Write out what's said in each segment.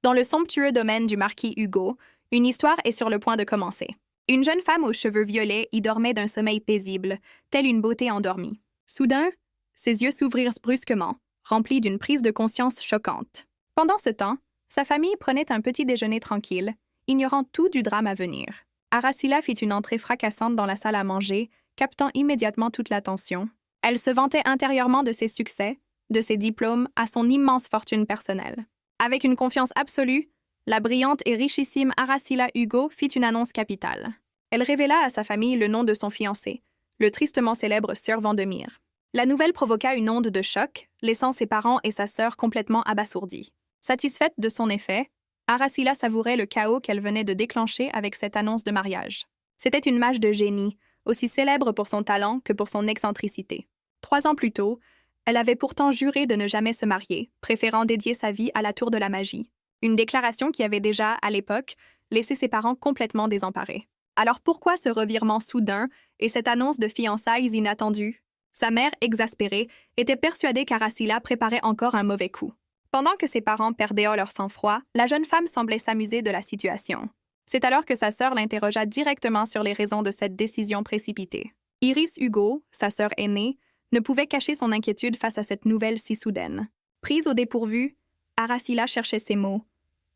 Dans le somptueux domaine du marquis Hugo, une histoire est sur le point de commencer. Une jeune femme aux cheveux violets y dormait d'un sommeil paisible, telle une beauté endormie. Soudain, ses yeux s'ouvrirent brusquement, remplis d'une prise de conscience choquante. Pendant ce temps, sa famille prenait un petit déjeuner tranquille, ignorant tout du drame à venir. Aracila fit une entrée fracassante dans la salle à manger, captant immédiatement toute l'attention. Elle se vantait intérieurement de ses succès, de ses diplômes à son immense fortune personnelle. Avec une confiance absolue, la brillante et richissime Aracila Hugo fit une annonce capitale. Elle révéla à sa famille le nom de son fiancé, le tristement célèbre Sir Vandemir. La nouvelle provoqua une onde de choc, laissant ses parents et sa sœur complètement abasourdis. Satisfaite de son effet, Aracila savourait le chaos qu'elle venait de déclencher avec cette annonce de mariage. C'était une mage de génie, aussi célèbre pour son talent que pour son excentricité. 3 ans plus tôt, elle avait pourtant juré de ne jamais se marier, préférant dédier sa vie à la tour de la magie. Une déclaration qui avait déjà, à l'époque, laissé ses parents complètement désemparés. Alors pourquoi ce revirement soudain et cette annonce de fiançailles inattendue? Sa mère, exaspérée, était persuadée qu'Aracila préparait encore un mauvais coup. Pendant que ses parents perdaient leur sang-froid, la jeune femme semblait s'amuser de la situation. C'est alors que sa sœur l'interrogea directement sur les raisons de cette décision précipitée. Iris Hugo, sa sœur aînée, ne pouvait cacher son inquiétude face à cette nouvelle si soudaine. Prise au dépourvu, Aracila cherchait ses mots,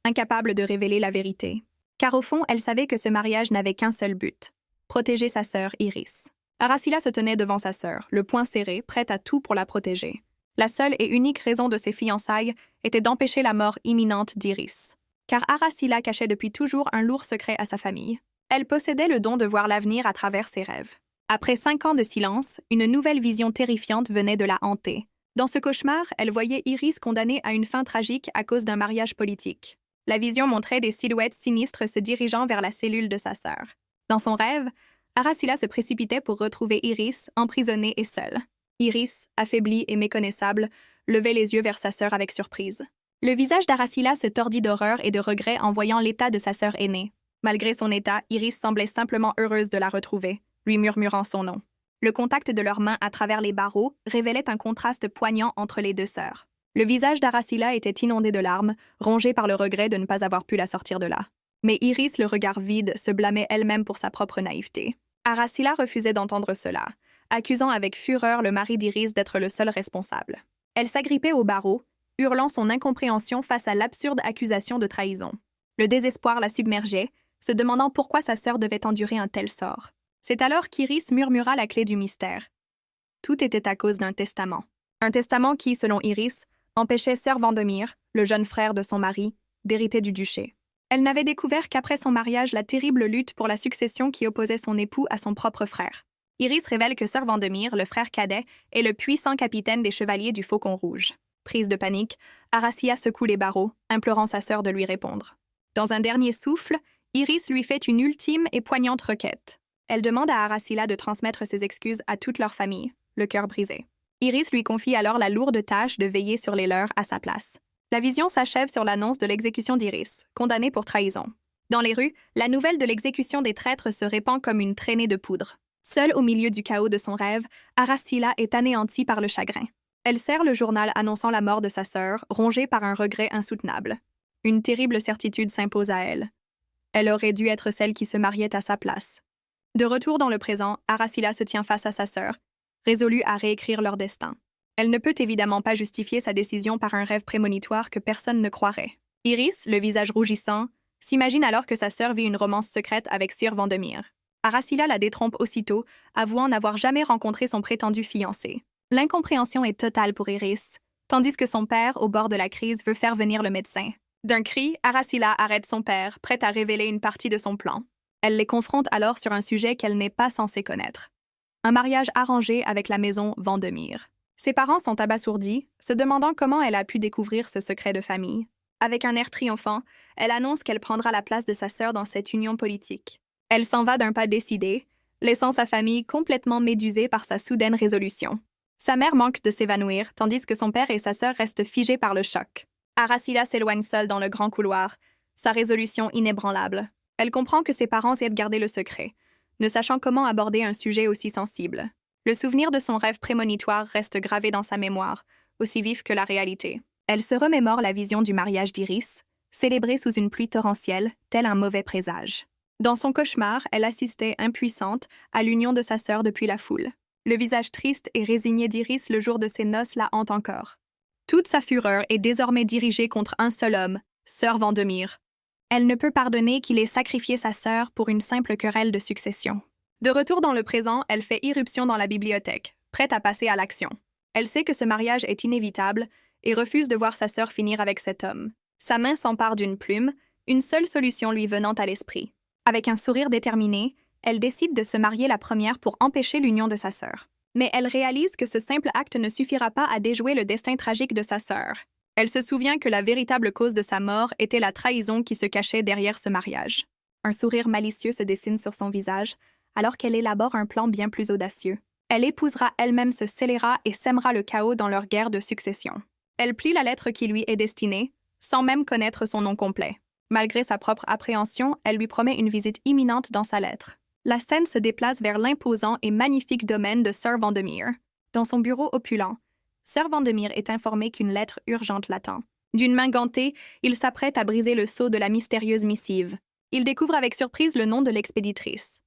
incapable de révéler la vérité. Car au fond, elle savait que ce mariage n'avait qu'un seul but, protéger sa sœur Iris. Aracila se tenait devant sa sœur, le poing serré, prête à tout pour la protéger. La seule et unique raison de ses fiançailles était d'empêcher la mort imminente d'Iris. Car Aracila cachait depuis toujours un lourd secret à sa famille. Elle possédait le don de voir l'avenir à travers ses rêves. Après 5 ans de silence, une nouvelle vision terrifiante venait de la hanter. Dans ce cauchemar, elle voyait Iris condamnée à une fin tragique à cause d'un mariage politique. La vision montrait des silhouettes sinistres se dirigeant vers la cellule de sa sœur. Dans son rêve, Aracila se précipitait pour retrouver Iris, emprisonnée et seule. Iris, affaiblie et méconnaissable, levait les yeux vers sa sœur avec surprise. Le visage d'Aracila se tordit d'horreur et de regret en voyant l'état de sa sœur aînée. Malgré son état, Iris semblait simplement heureuse de la retrouver, lui murmurant son nom. Le contact de leurs mains à travers les barreaux révélait un contraste poignant entre les deux sœurs. Le visage d'Aracila était inondé de larmes, rongé par le regret de ne pas avoir pu la sortir de là. Mais Iris, le regard vide, se blâmait elle-même pour sa propre naïveté. Aracila refusait d'entendre cela, accusant avec fureur le mari d'Iris d'être le seul responsable. Elle s'agrippait aux barreaux, hurlant son incompréhension face à l'absurde accusation de trahison. Le désespoir la submergeait, se demandant pourquoi sa sœur devait endurer un tel sort. C'est alors qu'Iris murmura la clé du mystère. Tout était à cause d'un testament. Un testament qui, selon Iris, empêchait Sir Vandemir, le jeune frère de son mari, d'hériter du duché. Elle n'avait découvert qu'après son mariage la terrible lutte pour la succession qui opposait son époux à son propre frère. Iris révèle que Sir Vandemir, le frère cadet, est le puissant capitaine des chevaliers du Faucon Rouge. Prise de panique, Aracila secoue les barreaux, implorant sa sœur de lui répondre. Dans un dernier souffle, Iris lui fait une ultime et poignante requête. Elle demande à Aracila de transmettre ses excuses à toute leur famille, le cœur brisé. Iris lui confie alors la lourde tâche de veiller sur les leurs à sa place. La vision s'achève sur l'annonce de l'exécution d'Iris, condamnée pour trahison. Dans les rues, la nouvelle de l'exécution des traîtres se répand comme une traînée de poudre. Seule au milieu du chaos de son rêve, Aracila est anéantie par le chagrin. Elle serre le journal annonçant la mort de sa sœur, rongée par un regret insoutenable. Une terrible certitude s'impose à elle. Elle aurait dû être celle qui se mariait à sa place. De retour dans le présent, Aracila se tient face à sa sœur, résolue à réécrire leur destin. Elle ne peut évidemment pas justifier sa décision par un rêve prémonitoire que personne ne croirait. Iris, le visage rougissant, s'imagine alors que sa sœur vit une romance secrète avec Sir Vandemir. Aracila la détrompe aussitôt, avouant n'avoir jamais rencontré son prétendu fiancé. L'incompréhension est totale pour Iris, tandis que son père, au bord de la crise, veut faire venir le médecin. D'un cri, Aracila arrête son père, prête à révéler une partie de son plan. Elle les confronte alors sur un sujet qu'elle n'est pas censée connaître. Un mariage arrangé avec la maison Vandemir. Ses parents sont abasourdis, se demandant comment elle a pu découvrir ce secret de famille. Avec un air triomphant, elle annonce qu'elle prendra la place de sa sœur dans cette union politique. Elle s'en va d'un pas décidé, laissant sa famille complètement médusée par sa soudaine résolution. Sa mère manque de s'évanouir, tandis que son père et sa sœur restent figés par le choc. Aracila s'éloigne seule dans le grand couloir, sa résolution inébranlable. Elle comprend que ses parents essaient de garder le secret, ne sachant comment aborder un sujet aussi sensible. Le souvenir de son rêve prémonitoire reste gravé dans sa mémoire, aussi vif que la réalité. Elle se remémore la vision du mariage d'Iris, célébrée sous une pluie torrentielle, tel un mauvais présage. Dans son cauchemar, elle assistait, impuissante, à l'union de sa sœur depuis la foule. Le visage triste et résigné d'Iris le jour de ses noces la hante encore. Toute sa fureur est désormais dirigée contre un seul homme, Sir Vandemir. Elle ne peut pardonner qu'il ait sacrifié sa sœur pour une simple querelle de succession. De retour dans le présent, elle fait irruption dans la bibliothèque, prête à passer à l'action. Elle sait que ce mariage est inévitable et refuse de voir sa sœur finir avec cet homme. Sa main s'empare d'une plume, une seule solution lui venant à l'esprit. Avec un sourire déterminé, elle décide de se marier la première pour empêcher l'union de sa sœur. Mais elle réalise que ce simple acte ne suffira pas à déjouer le destin tragique de sa sœur. Elle se souvient que la véritable cause de sa mort était la trahison qui se cachait derrière ce mariage. Un sourire malicieux se dessine sur son visage, alors qu'elle élabore un plan bien plus audacieux. Elle épousera elle-même ce scélérat et sèmera le chaos dans leur guerre de succession. Elle plie la lettre qui lui est destinée, sans même connaître son nom complet. Malgré sa propre appréhension, elle lui promet une visite imminente dans sa lettre. La scène se déplace vers l'imposant et magnifique domaine de Sir Vandemir. Dans son bureau opulent, Sir Vandemir est informé qu'une lettre urgente l'attend. D'une main gantée, il s'apprête à briser le sceau de la mystérieuse missive. Il découvre avec surprise le nom de l'expéditrice.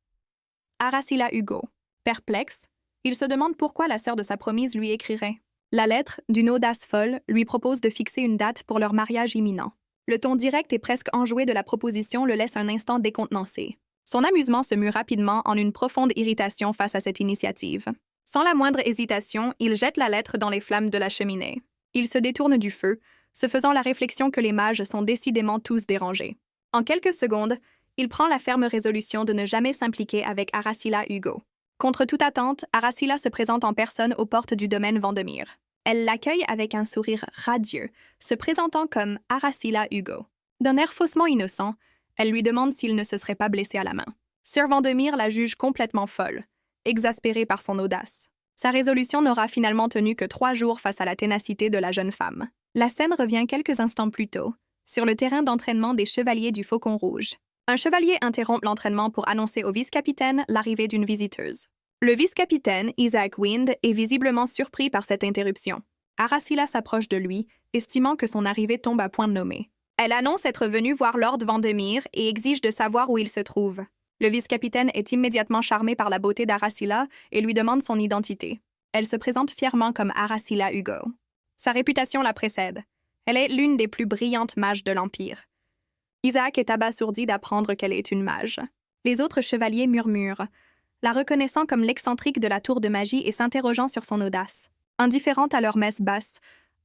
Aracilla Hugo. Perplexe, il se demande pourquoi la sœur de sa promise lui écrirait. La lettre, d'une audace folle, lui propose de fixer une date pour leur mariage imminent. Le ton direct et presque enjoué de la proposition le laisse un instant décontenancé. Son amusement se mue rapidement en une profonde irritation face à cette initiative. Sans la moindre hésitation, il jette la lettre dans les flammes de la cheminée. Il se détourne du feu, se faisant la réflexion que les mages sont décidément tous dérangés. En quelques secondes, il prend la ferme résolution de ne jamais s'impliquer avec Aracilla Hugo. Contre toute attente, Aracilla se présente en personne aux portes du domaine Vandemir. Elle l'accueille avec un sourire radieux, se présentant comme Aracilla Hugo. D'un air faussement innocent, elle lui demande s'il ne se serait pas blessé à la main. Sir Vandemir la juge complètement folle, exaspéré par son audace. Sa résolution n'aura finalement tenu que 3 jours face à la ténacité de la jeune femme. La scène revient quelques instants plus tôt, sur le terrain d'entraînement des chevaliers du Faucon Rouge. Un chevalier interrompt l'entraînement pour annoncer au vice-capitaine l'arrivée d'une visiteuse. Le vice-capitaine, Isaac Wind, est visiblement surpris par cette interruption. Aracilla s'approche de lui, estimant que son arrivée tombe à point nommé. Elle annonce être venue voir Lord Vandemir et exige de savoir où il se trouve. Le vice-capitaine est immédiatement charmé par la beauté d'Aracilla et lui demande son identité. Elle se présente fièrement comme Aracilla Hugo. Sa réputation la précède. Elle est l'une des plus brillantes mages de l'Empire. Isaac est abasourdi d'apprendre qu'elle est une mage. Les autres chevaliers murmurent, la reconnaissant comme l'excentrique de la tour de magie et s'interrogeant sur son audace. Indifférente à leur messe basse,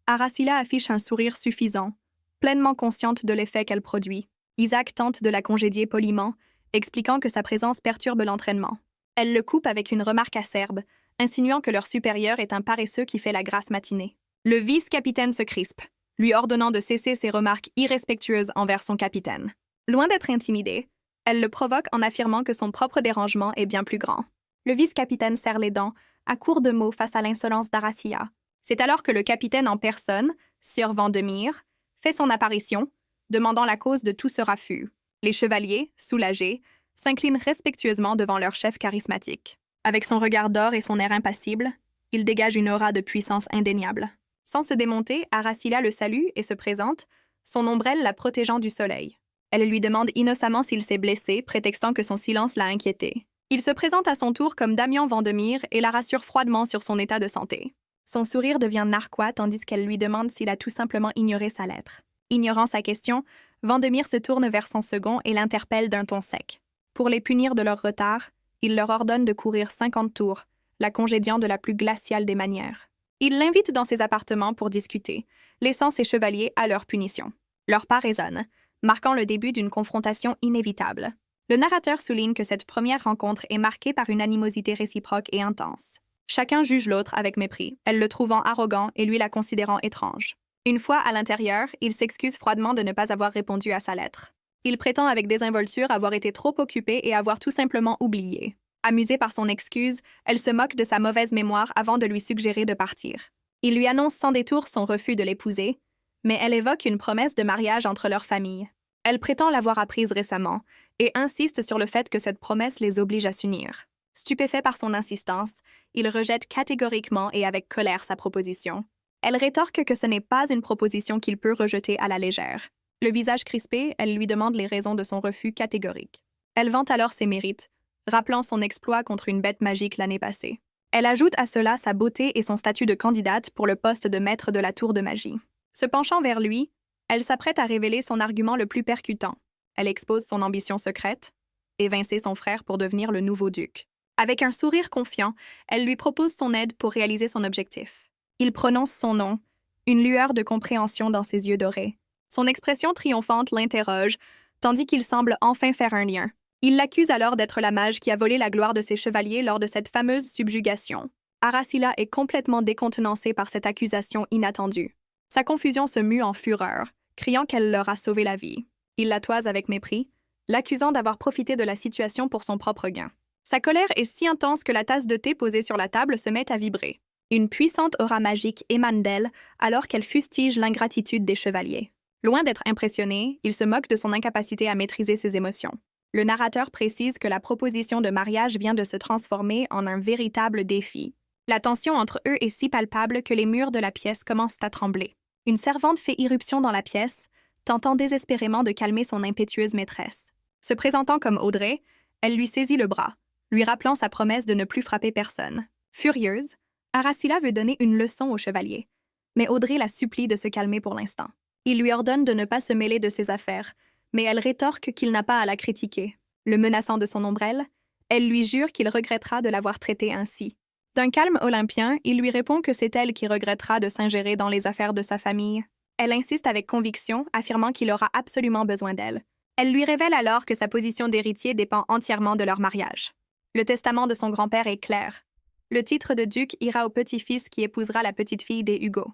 Aracilla affiche un sourire suffisant, pleinement consciente de l'effet qu'elle produit. Isaac tente de la congédier poliment, expliquant que sa présence perturbe l'entraînement. Elle le coupe avec une remarque acerbe, insinuant que leur supérieur est un paresseux qui fait la grasse matinée. Le vice-capitaine se crispe, lui ordonnant de cesser ses remarques irrespectueuses envers son capitaine. Loin d'être intimidée, elle le provoque en affirmant que son propre dérangement est bien plus grand. Le vice-capitaine serre les dents, à court de mots face à l'insolence d'Aracilla. C'est alors que le capitaine en personne, Sir Vandemir, fait son apparition, demandant la cause de tout ce raffut. Les chevaliers, soulagés, s'inclinent respectueusement devant leur chef charismatique. Avec son regard d'or et son air impassible, il dégage une aura de puissance indéniable. Sans se démonter, Aracilla le salue et se présente, son ombrelle la protégeant du soleil. Elle lui demande innocemment s'il s'est blessé, prétextant que son silence l'a inquiété. Il se présente à son tour comme Damian Vandemir et la rassure froidement sur son état de santé. Son sourire devient narquois tandis qu'elle lui demande s'il a tout simplement ignoré sa lettre. Ignorant sa question, Vandemir se tourne vers son second et l'interpelle d'un ton sec. Pour les punir de leur retard, il leur ordonne de courir 50 tours, la congédiant de la plus glaciale des manières. Il l'invite dans ses appartements pour discuter, laissant ses chevaliers à leur punition. Leur pas résonne, marquant le début d'une confrontation inévitable. Le narrateur souligne que cette première rencontre est marquée par une animosité réciproque et intense. Chacun juge l'autre avec mépris, elle le trouvant arrogant et lui la considérant étrange. Une fois à l'intérieur, il s'excuse froidement de ne pas avoir répondu à sa lettre. Il prétend avec désinvolture avoir été trop occupé et avoir tout simplement oublié. Amusée par son excuse, elle se moque de sa mauvaise mémoire avant de lui suggérer de partir. Il lui annonce sans détour son refus de l'épouser, mais elle évoque une promesse de mariage entre leurs familles. Elle prétend l'avoir apprise récemment et insiste sur le fait que cette promesse les oblige à s'unir. Stupéfait par son insistance, il rejette catégoriquement et avec colère sa proposition. Elle rétorque que ce n'est pas une proposition qu'il peut rejeter à la légère. Le visage crispé, elle lui demande les raisons de son refus catégorique. Elle vante alors ses mérites, rappelant son exploit contre une bête magique l'année passée. Elle ajoute à cela sa beauté et son statut de candidate pour le poste de maître de la tour de magie. Se penchant vers lui, elle s'apprête à révéler son argument le plus percutant. Elle expose son ambition secrète, évincer son frère pour devenir le nouveau duc. Avec un sourire confiant, elle lui propose son aide pour réaliser son objectif. Il prononce son nom, une lueur de compréhension dans ses yeux dorés. Son expression triomphante l'interroge, tandis qu'il semble enfin faire un lien. Il l'accuse alors d'être la mage qui a volé la gloire de ses chevaliers lors de cette fameuse subjugation. Arasila est complètement décontenancée par cette accusation inattendue. Sa confusion se mue en fureur, criant qu'elle leur a sauvé la vie. Il la toise avec mépris, l'accusant d'avoir profité de la situation pour son propre gain. Sa colère est si intense que la tasse de thé posée sur la table se met à vibrer. Une puissante aura magique émane d'elle alors qu'elle fustige l'ingratitude des chevaliers. Loin d'être impressionné, il se moque de son incapacité à maîtriser ses émotions. Le narrateur précise que la proposition de mariage vient de se transformer en un véritable défi. La tension entre eux est si palpable que les murs de la pièce commencent à trembler. Une servante fait irruption dans la pièce, tentant désespérément de calmer son impétueuse maîtresse. Se présentant comme Audrey, elle lui saisit le bras, lui rappelant sa promesse de ne plus frapper personne. Furieuse, Arasila veut donner une leçon au chevalier, mais Audrey la supplie de se calmer pour l'instant. Il lui ordonne de ne pas se mêler de ses affaires, mais elle rétorque qu'il n'a pas à la critiquer. Le menaçant de son ombrelle, elle lui jure qu'il regrettera de l'avoir traitée ainsi. D'un calme olympien, il lui répond que c'est elle qui regrettera de s'ingérer dans les affaires de sa famille. Elle insiste avec conviction, affirmant qu'il aura absolument besoin d'elle. Elle lui révèle alors que sa position d'héritier dépend entièrement de leur mariage. Le testament de son grand-père est clair. Le titre de duc ira au petit-fils qui épousera la petite-fille des Hugo.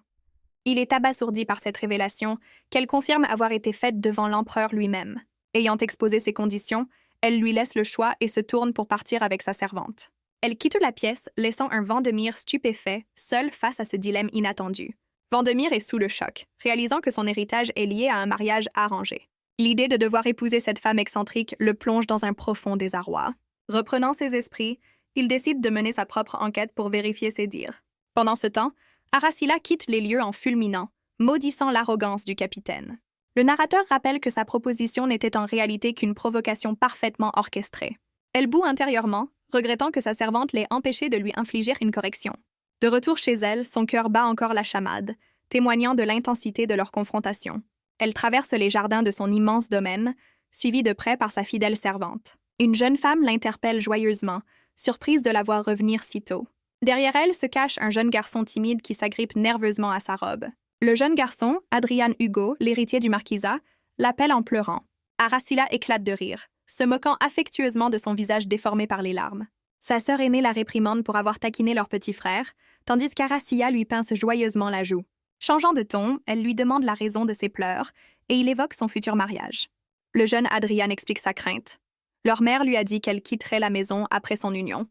Il est abasourdi par cette révélation, qu'elle confirme avoir été faite devant l'empereur lui-même. Ayant exposé ses conditions, elle lui laisse le choix et se tourne pour partir avec sa servante. Elle quitte la pièce, laissant un Vendemire stupéfait, seul face à ce dilemme inattendu. Vendemire est sous le choc, réalisant que son héritage est lié à un mariage arrangé. L'idée de devoir épouser cette femme excentrique le plonge dans un profond désarroi. Reprenant ses esprits, il décide de mener sa propre enquête pour vérifier ses dires. Pendant ce temps, Arasila quitte les lieux en fulminant, maudissant l'arrogance du capitaine. Le narrateur rappelle que sa proposition n'était en réalité qu'une provocation parfaitement orchestrée. Elle bout intérieurement, regrettant que sa servante l'ait empêchée de lui infliger une correction. De retour chez elle, son cœur bat encore la chamade, témoignant de l'intensité de leur confrontation. Elle traverse les jardins de son immense domaine, suivie de près par sa fidèle servante. Une jeune femme l'interpelle joyeusement, surprise de la voir revenir si tôt. Derrière elle se cache un jeune garçon timide qui s'agrippe nerveusement à sa robe. Le jeune garçon, Adrian Hugo, l'héritier du marquisat, l'appelle en pleurant. Arasila éclate de rire, se moquant affectueusement de son visage déformé par les larmes. Sa sœur aînée la réprimande pour avoir taquiné leur petit frère, tandis qu'Arasila lui pince joyeusement la joue. Changeant de ton, elle lui demande la raison de ses pleurs et il évoque son futur mariage. Le jeune Adrian explique sa crainte. Leur mère lui a dit qu'elle quitterait la maison après son union.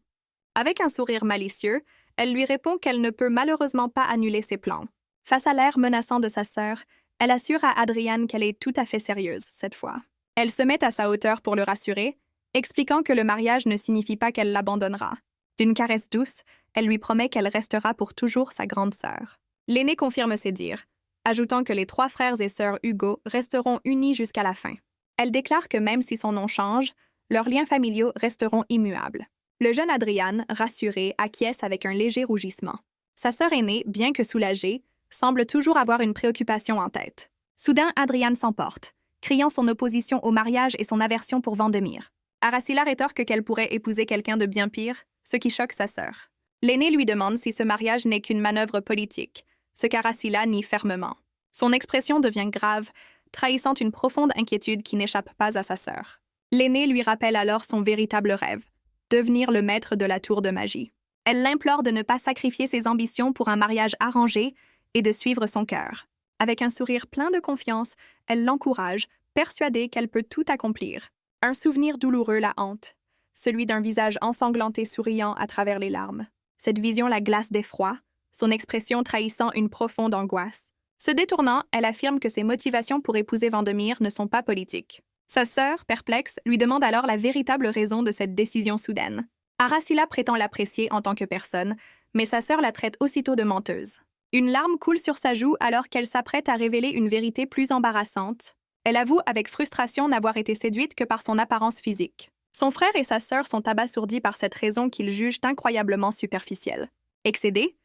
Avec un sourire malicieux, elle lui répond qu'elle ne peut malheureusement pas annuler ses plans. Face à l'air menaçant de sa sœur, elle assure à Adrian qu'elle est tout à fait sérieuse cette fois. Elle se met à sa hauteur pour le rassurer, expliquant que le mariage ne signifie pas qu'elle l'abandonnera. D'une caresse douce, elle lui promet qu'elle restera pour toujours sa grande sœur. L'aîné confirme ses dires, ajoutant que les 3 frères et sœurs Hugo resteront unis jusqu'à la fin. Elle déclare que même si son nom change, leurs liens familiaux resteront immuables. Le jeune Adrian, rassuré, acquiesce avec un léger rougissement. Sa sœur aînée, bien que soulagée, semble toujours avoir une préoccupation en tête. Soudain, Adrian s'emporte, criant son opposition au mariage et son aversion pour Vendemire. Arasila rétorque qu'elle pourrait épouser quelqu'un de bien pire, ce qui choque sa sœur. L'aîné lui demande si ce mariage n'est qu'une manœuvre politique, ce qu'Arasila nie fermement. Son expression devient grave, trahissant une profonde inquiétude qui n'échappe pas à sa sœur. L'aîné lui rappelle alors son véritable rêve, devenir le maître de la tour de magie. Elle l'implore de ne pas sacrifier ses ambitions pour un mariage arrangé et de suivre son cœur. Avec un sourire plein de confiance, elle l'encourage, persuadée qu'elle peut tout accomplir. Un souvenir douloureux la hante, celui d'un visage ensanglanté souriant à travers les larmes. Cette vision la glace d'effroi, son expression trahissant une profonde angoisse. Se détournant, elle affirme que ses motivations pour épouser Vendemire ne sont pas politiques. Sa sœur, perplexe, lui demande alors la véritable raison de cette décision soudaine. Arasila prétend l'apprécier en tant que personne, mais sa sœur la traite aussitôt de menteuse. Une larme coule sur sa joue alors qu'elle s'apprête à révéler une vérité plus embarrassante. Elle avoue avec frustration n'avoir été séduite que par son apparence physique. Son frère et sa sœur sont abasourdis par cette raison qu'ils jugent incroyablement superficielle. Excédée,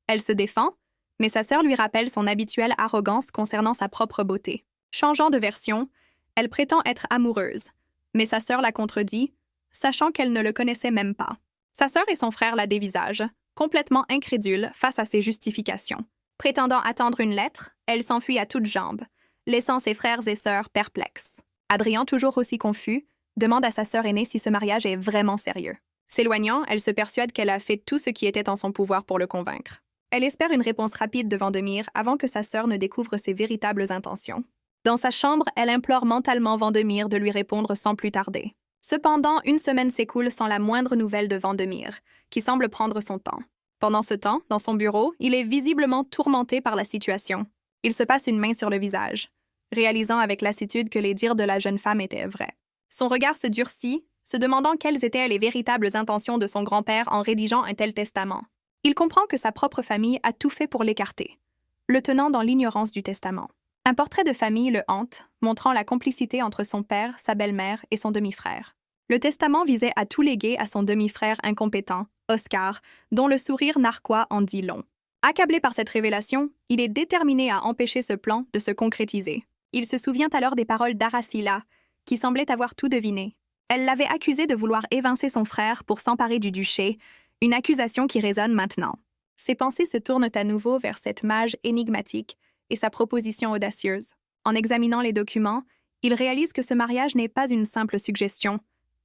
elle se défend, mais sa sœur lui rappelle son habituelle arrogance concernant sa propre beauté. Changeant de version, elle prétend être amoureuse, mais sa sœur la contredit, sachant qu'elle ne le connaissait même pas. Sa sœur et son frère la dévisagent, complètement incrédules face à ses justifications. Prétendant attendre une lettre, elle s'enfuit à toutes jambes, laissant ses frères et sœurs perplexes. Adrien, toujours aussi confus, demande à sa sœur aînée si ce mariage est vraiment sérieux. S'éloignant, elle se persuade qu'elle a fait tout ce qui était en son pouvoir pour le convaincre. Elle espère une réponse rapide de Vendemire avant que sa sœur ne découvre ses véritables intentions. Dans sa chambre, elle implore mentalement Vendemire de lui répondre sans plus tarder. Cependant, une semaine s'écoule sans la moindre nouvelle de Vendemire, qui semble prendre son temps. Pendant ce temps, dans son bureau, il est visiblement tourmenté par la situation. Il se passe une main sur le visage, réalisant avec lassitude que les dires de la jeune femme étaient vrais. Son regard se durcit, se demandant quelles étaient les véritables intentions de son grand-père en rédigeant un tel testament. Il comprend que sa propre famille a tout fait pour l'écarter, le tenant dans l'ignorance du testament. Un portrait de famille le hante, montrant la complicité entre son père, sa belle-mère et son demi-frère. Le testament visait à tout léguer à son demi-frère incompétent, Oscar, dont le sourire narquois en dit long. Accablé par cette révélation, il est déterminé à empêcher ce plan de se concrétiser. Il se souvient alors des paroles d'Aracila, qui semblait avoir tout deviné. Elle l'avait accusé de vouloir évincer son frère pour s'emparer du duché, une accusation qui résonne maintenant. Ses pensées se tournent à nouveau vers cette mage énigmatique et sa proposition audacieuse. En examinant les documents, il réalise que ce mariage n'est pas une simple suggestion,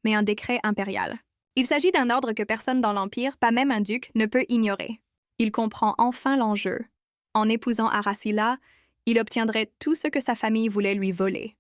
mais un décret impérial. Il s'agit d'un ordre que personne dans l'Empire, pas même un duc, ne peut ignorer. Il comprend enfin l'enjeu. En épousant Aracila, il obtiendrait tout ce que sa famille voulait lui voler.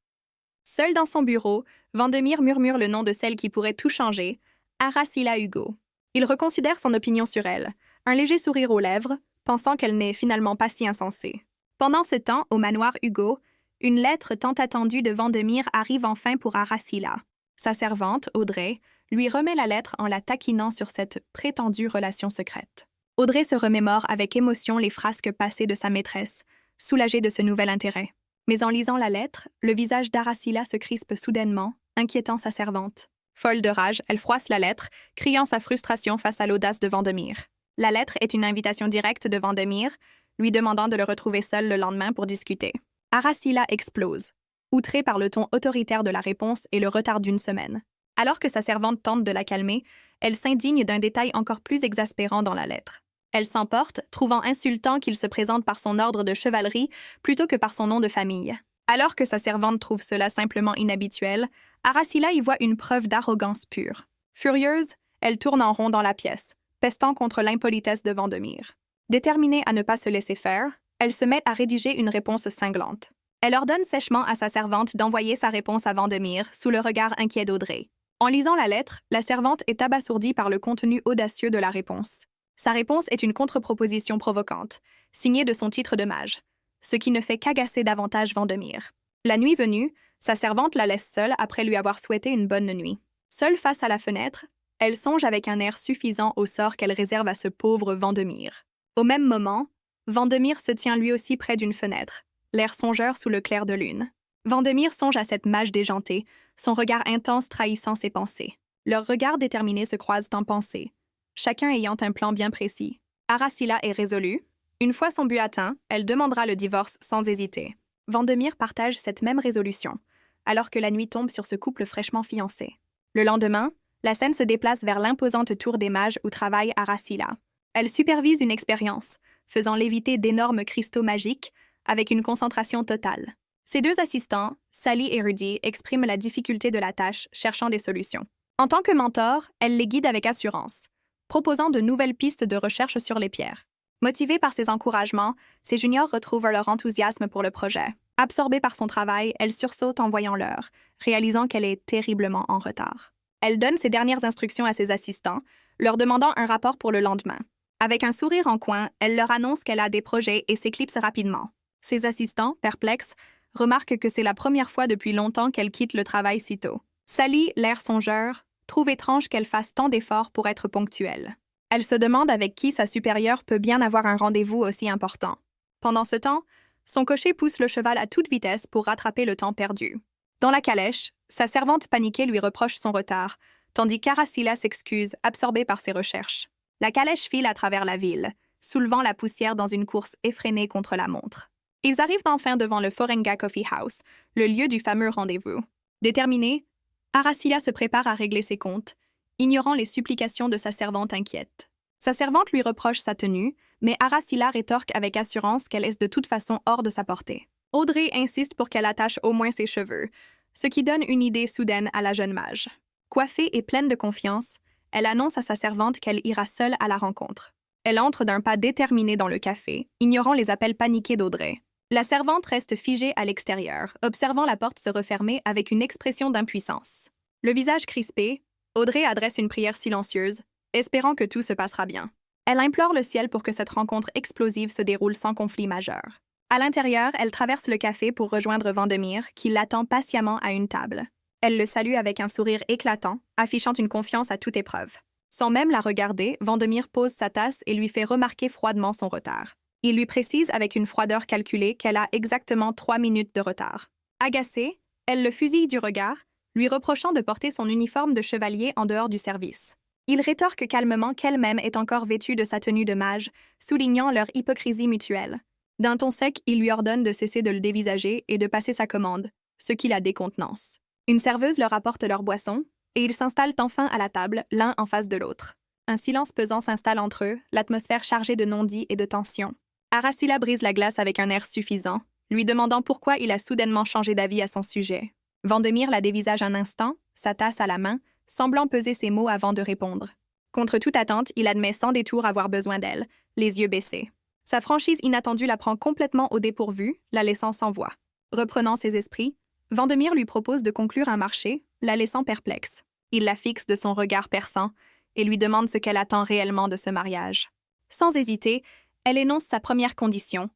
Seul dans son bureau, Vendemire murmure le nom de celle qui pourrait tout changer, Aracila Hugo. Il reconsidère son opinion sur elle, un léger sourire aux lèvres, pensant qu'elle n'est finalement pas si insensée. Pendant ce temps, au manoir Hugo, une lettre tant attendue de Vendemire arrive enfin pour Aracila. Sa servante, Audrey, lui remet la lettre en la taquinant sur cette prétendue relation secrète. Audrey se remémore avec émotion les frasques passées de sa maîtresse, soulagée de ce nouvel intérêt. Mais en lisant la lettre, le visage d'Aracila se crispe soudainement, inquiétant sa servante. Folle de rage, elle froisse la lettre, criant sa frustration face à l'audace de Vendemire. La lettre est une invitation directe de Vendemire, lui demandant de le retrouver seul le lendemain pour discuter. Aracila explose, outrée par le ton autoritaire de la réponse et le retard d'une semaine. Alors que sa servante tente de la calmer, elle s'indigne d'un détail encore plus exaspérant dans la lettre. Elle s'emporte, trouvant insultant qu'il se présente par son ordre de chevalerie plutôt que par son nom de famille. Alors que sa servante trouve cela simplement inhabituel, Aracila y voit une preuve d'arrogance pure. Furieuse, elle tourne en rond dans la pièce, pestant contre l'impolitesse de Vendemire. Déterminée à ne pas se laisser faire, elle se met à rédiger une réponse cinglante. Elle ordonne sèchement à sa servante d'envoyer sa réponse à Vendemire sous le regard inquiet d'Audrey. En lisant la lettre, la servante est abasourdie par le contenu audacieux de la réponse. Sa réponse est une contre-proposition provocante, signée de son titre de mage, ce qui ne fait qu'agacer davantage Vendemire. La nuit venue, sa servante la laisse seule après lui avoir souhaité une bonne nuit. Seule face à la fenêtre, elle songe avec un air suffisant au sort qu'elle réserve à ce pauvre Vendemire. Au même moment, Vendemire se tient lui aussi près d'une fenêtre, l'air songeur sous le clair de lune. Vendemire songe à cette mage déjantée, son regard intense trahissant ses pensées. Leurs regards déterminés se croisent en pensée, chacun ayant un plan bien précis. Aracila est résolue. Une fois son but atteint, elle demandera le divorce sans hésiter. Vendemire partage cette même résolution, alors que la nuit tombe sur ce couple fraîchement fiancé. Le lendemain, la scène se déplace vers l'imposante tour des mages où travaille Aracila. Elle supervise une expérience, faisant léviter d'énormes cristaux magiques avec une concentration totale. Ses deux assistants, Sally et Rudy, expriment la difficulté de la tâche, cherchant des solutions. En tant que mentor, elle les guide avec assurance, proposant de nouvelles pistes de recherche sur les pierres. Motivée par ses encouragements, ses juniors retrouvent leur enthousiasme pour le projet. Absorbée par son travail, elle sursaute en voyant l'heure, réalisant qu'elle est terriblement en retard. Elle donne ses dernières instructions à ses assistants, leur demandant un rapport pour le lendemain. Avec un sourire en coin, elle leur annonce qu'elle a des projets et s'éclipse rapidement. Ses assistants, perplexes, remarquent que c'est la première fois depuis longtemps qu'elle quitte le travail si tôt. Sally, l'air songeur, trouve étrange qu'elle fasse tant d'efforts pour être ponctuelle. Elle se demande avec qui sa supérieure peut bien avoir un rendez-vous aussi important. Pendant ce temps, Son cocher pousse le cheval à toute vitesse pour rattraper le temps perdu. Dans la calèche, sa servante paniquée lui reproche son retard, tandis qu'Aracila s'excuse, absorbée par ses recherches. La calèche file à travers la ville, soulevant la poussière dans une course effrénée contre la montre. Ils arrivent enfin devant le Forenga Coffee House, le lieu du fameux rendez-vous. Déterminée, Aracila se prépare à régler ses comptes, ignorant les supplications de sa servante inquiète. Sa servante lui reproche sa tenue, mais Aracila rétorque avec assurance qu'elle est de toute façon hors de sa portée. Audrey insiste pour qu'elle attache au moins ses cheveux, ce qui donne une idée soudaine à la jeune mage. Coiffée et pleine de confiance, elle annonce à sa servante qu'elle ira seule à la rencontre. Elle entre d'un pas déterminé dans le café, ignorant les appels paniqués d'Audrey. La servante reste figée à l'extérieur, observant la porte se refermer avec une expression d'impuissance. Le visage crispé, Audrey adresse une prière silencieuse, espérant que tout se passera bien. Elle implore le ciel pour que cette rencontre explosive se déroule sans conflit majeur. À l'intérieur, elle traverse le café pour rejoindre Vendemire, qui l'attend patiemment à une table. Elle le salue avec un sourire éclatant, affichant une confiance à toute épreuve. Sans même la regarder, Vendemire pose sa tasse et lui fait remarquer froidement son retard. Il lui précise avec une froideur calculée qu'elle a exactement 3 minutes de retard. Agacée, elle le fusille du regard, lui reprochant de porter son uniforme de chevalier en dehors du service. Il rétorque calmement qu'elle-même est encore vêtue de sa tenue de mage, soulignant leur hypocrisie mutuelle. D'un ton sec, il lui ordonne de cesser de le dévisager et de passer sa commande, ce qui la décontenance. Une serveuse leur apporte leur boisson, et ils s'installent enfin à la table, l'un en face de l'autre. Un silence pesant s'installe entre eux, l'atmosphère chargée de non-dits et de tensions. Aracila brise la glace avec un air suffisant, lui demandant pourquoi il a soudainement changé d'avis à son sujet. Vendemire la dévisage un instant, sa tasse à la main, semblant peser ses mots avant de répondre. Contre toute attente, il admet sans détour avoir besoin d'elle, les yeux baissés. Sa franchise inattendue la prend complètement au dépourvu, la laissant sans voix. Reprenant ses esprits, Vendemire lui propose de conclure un marché, la laissant perplexe. Il la fixe de son regard perçant et lui demande ce qu'elle attend réellement de ce mariage. Sans hésiter, elle énonce sa première condition,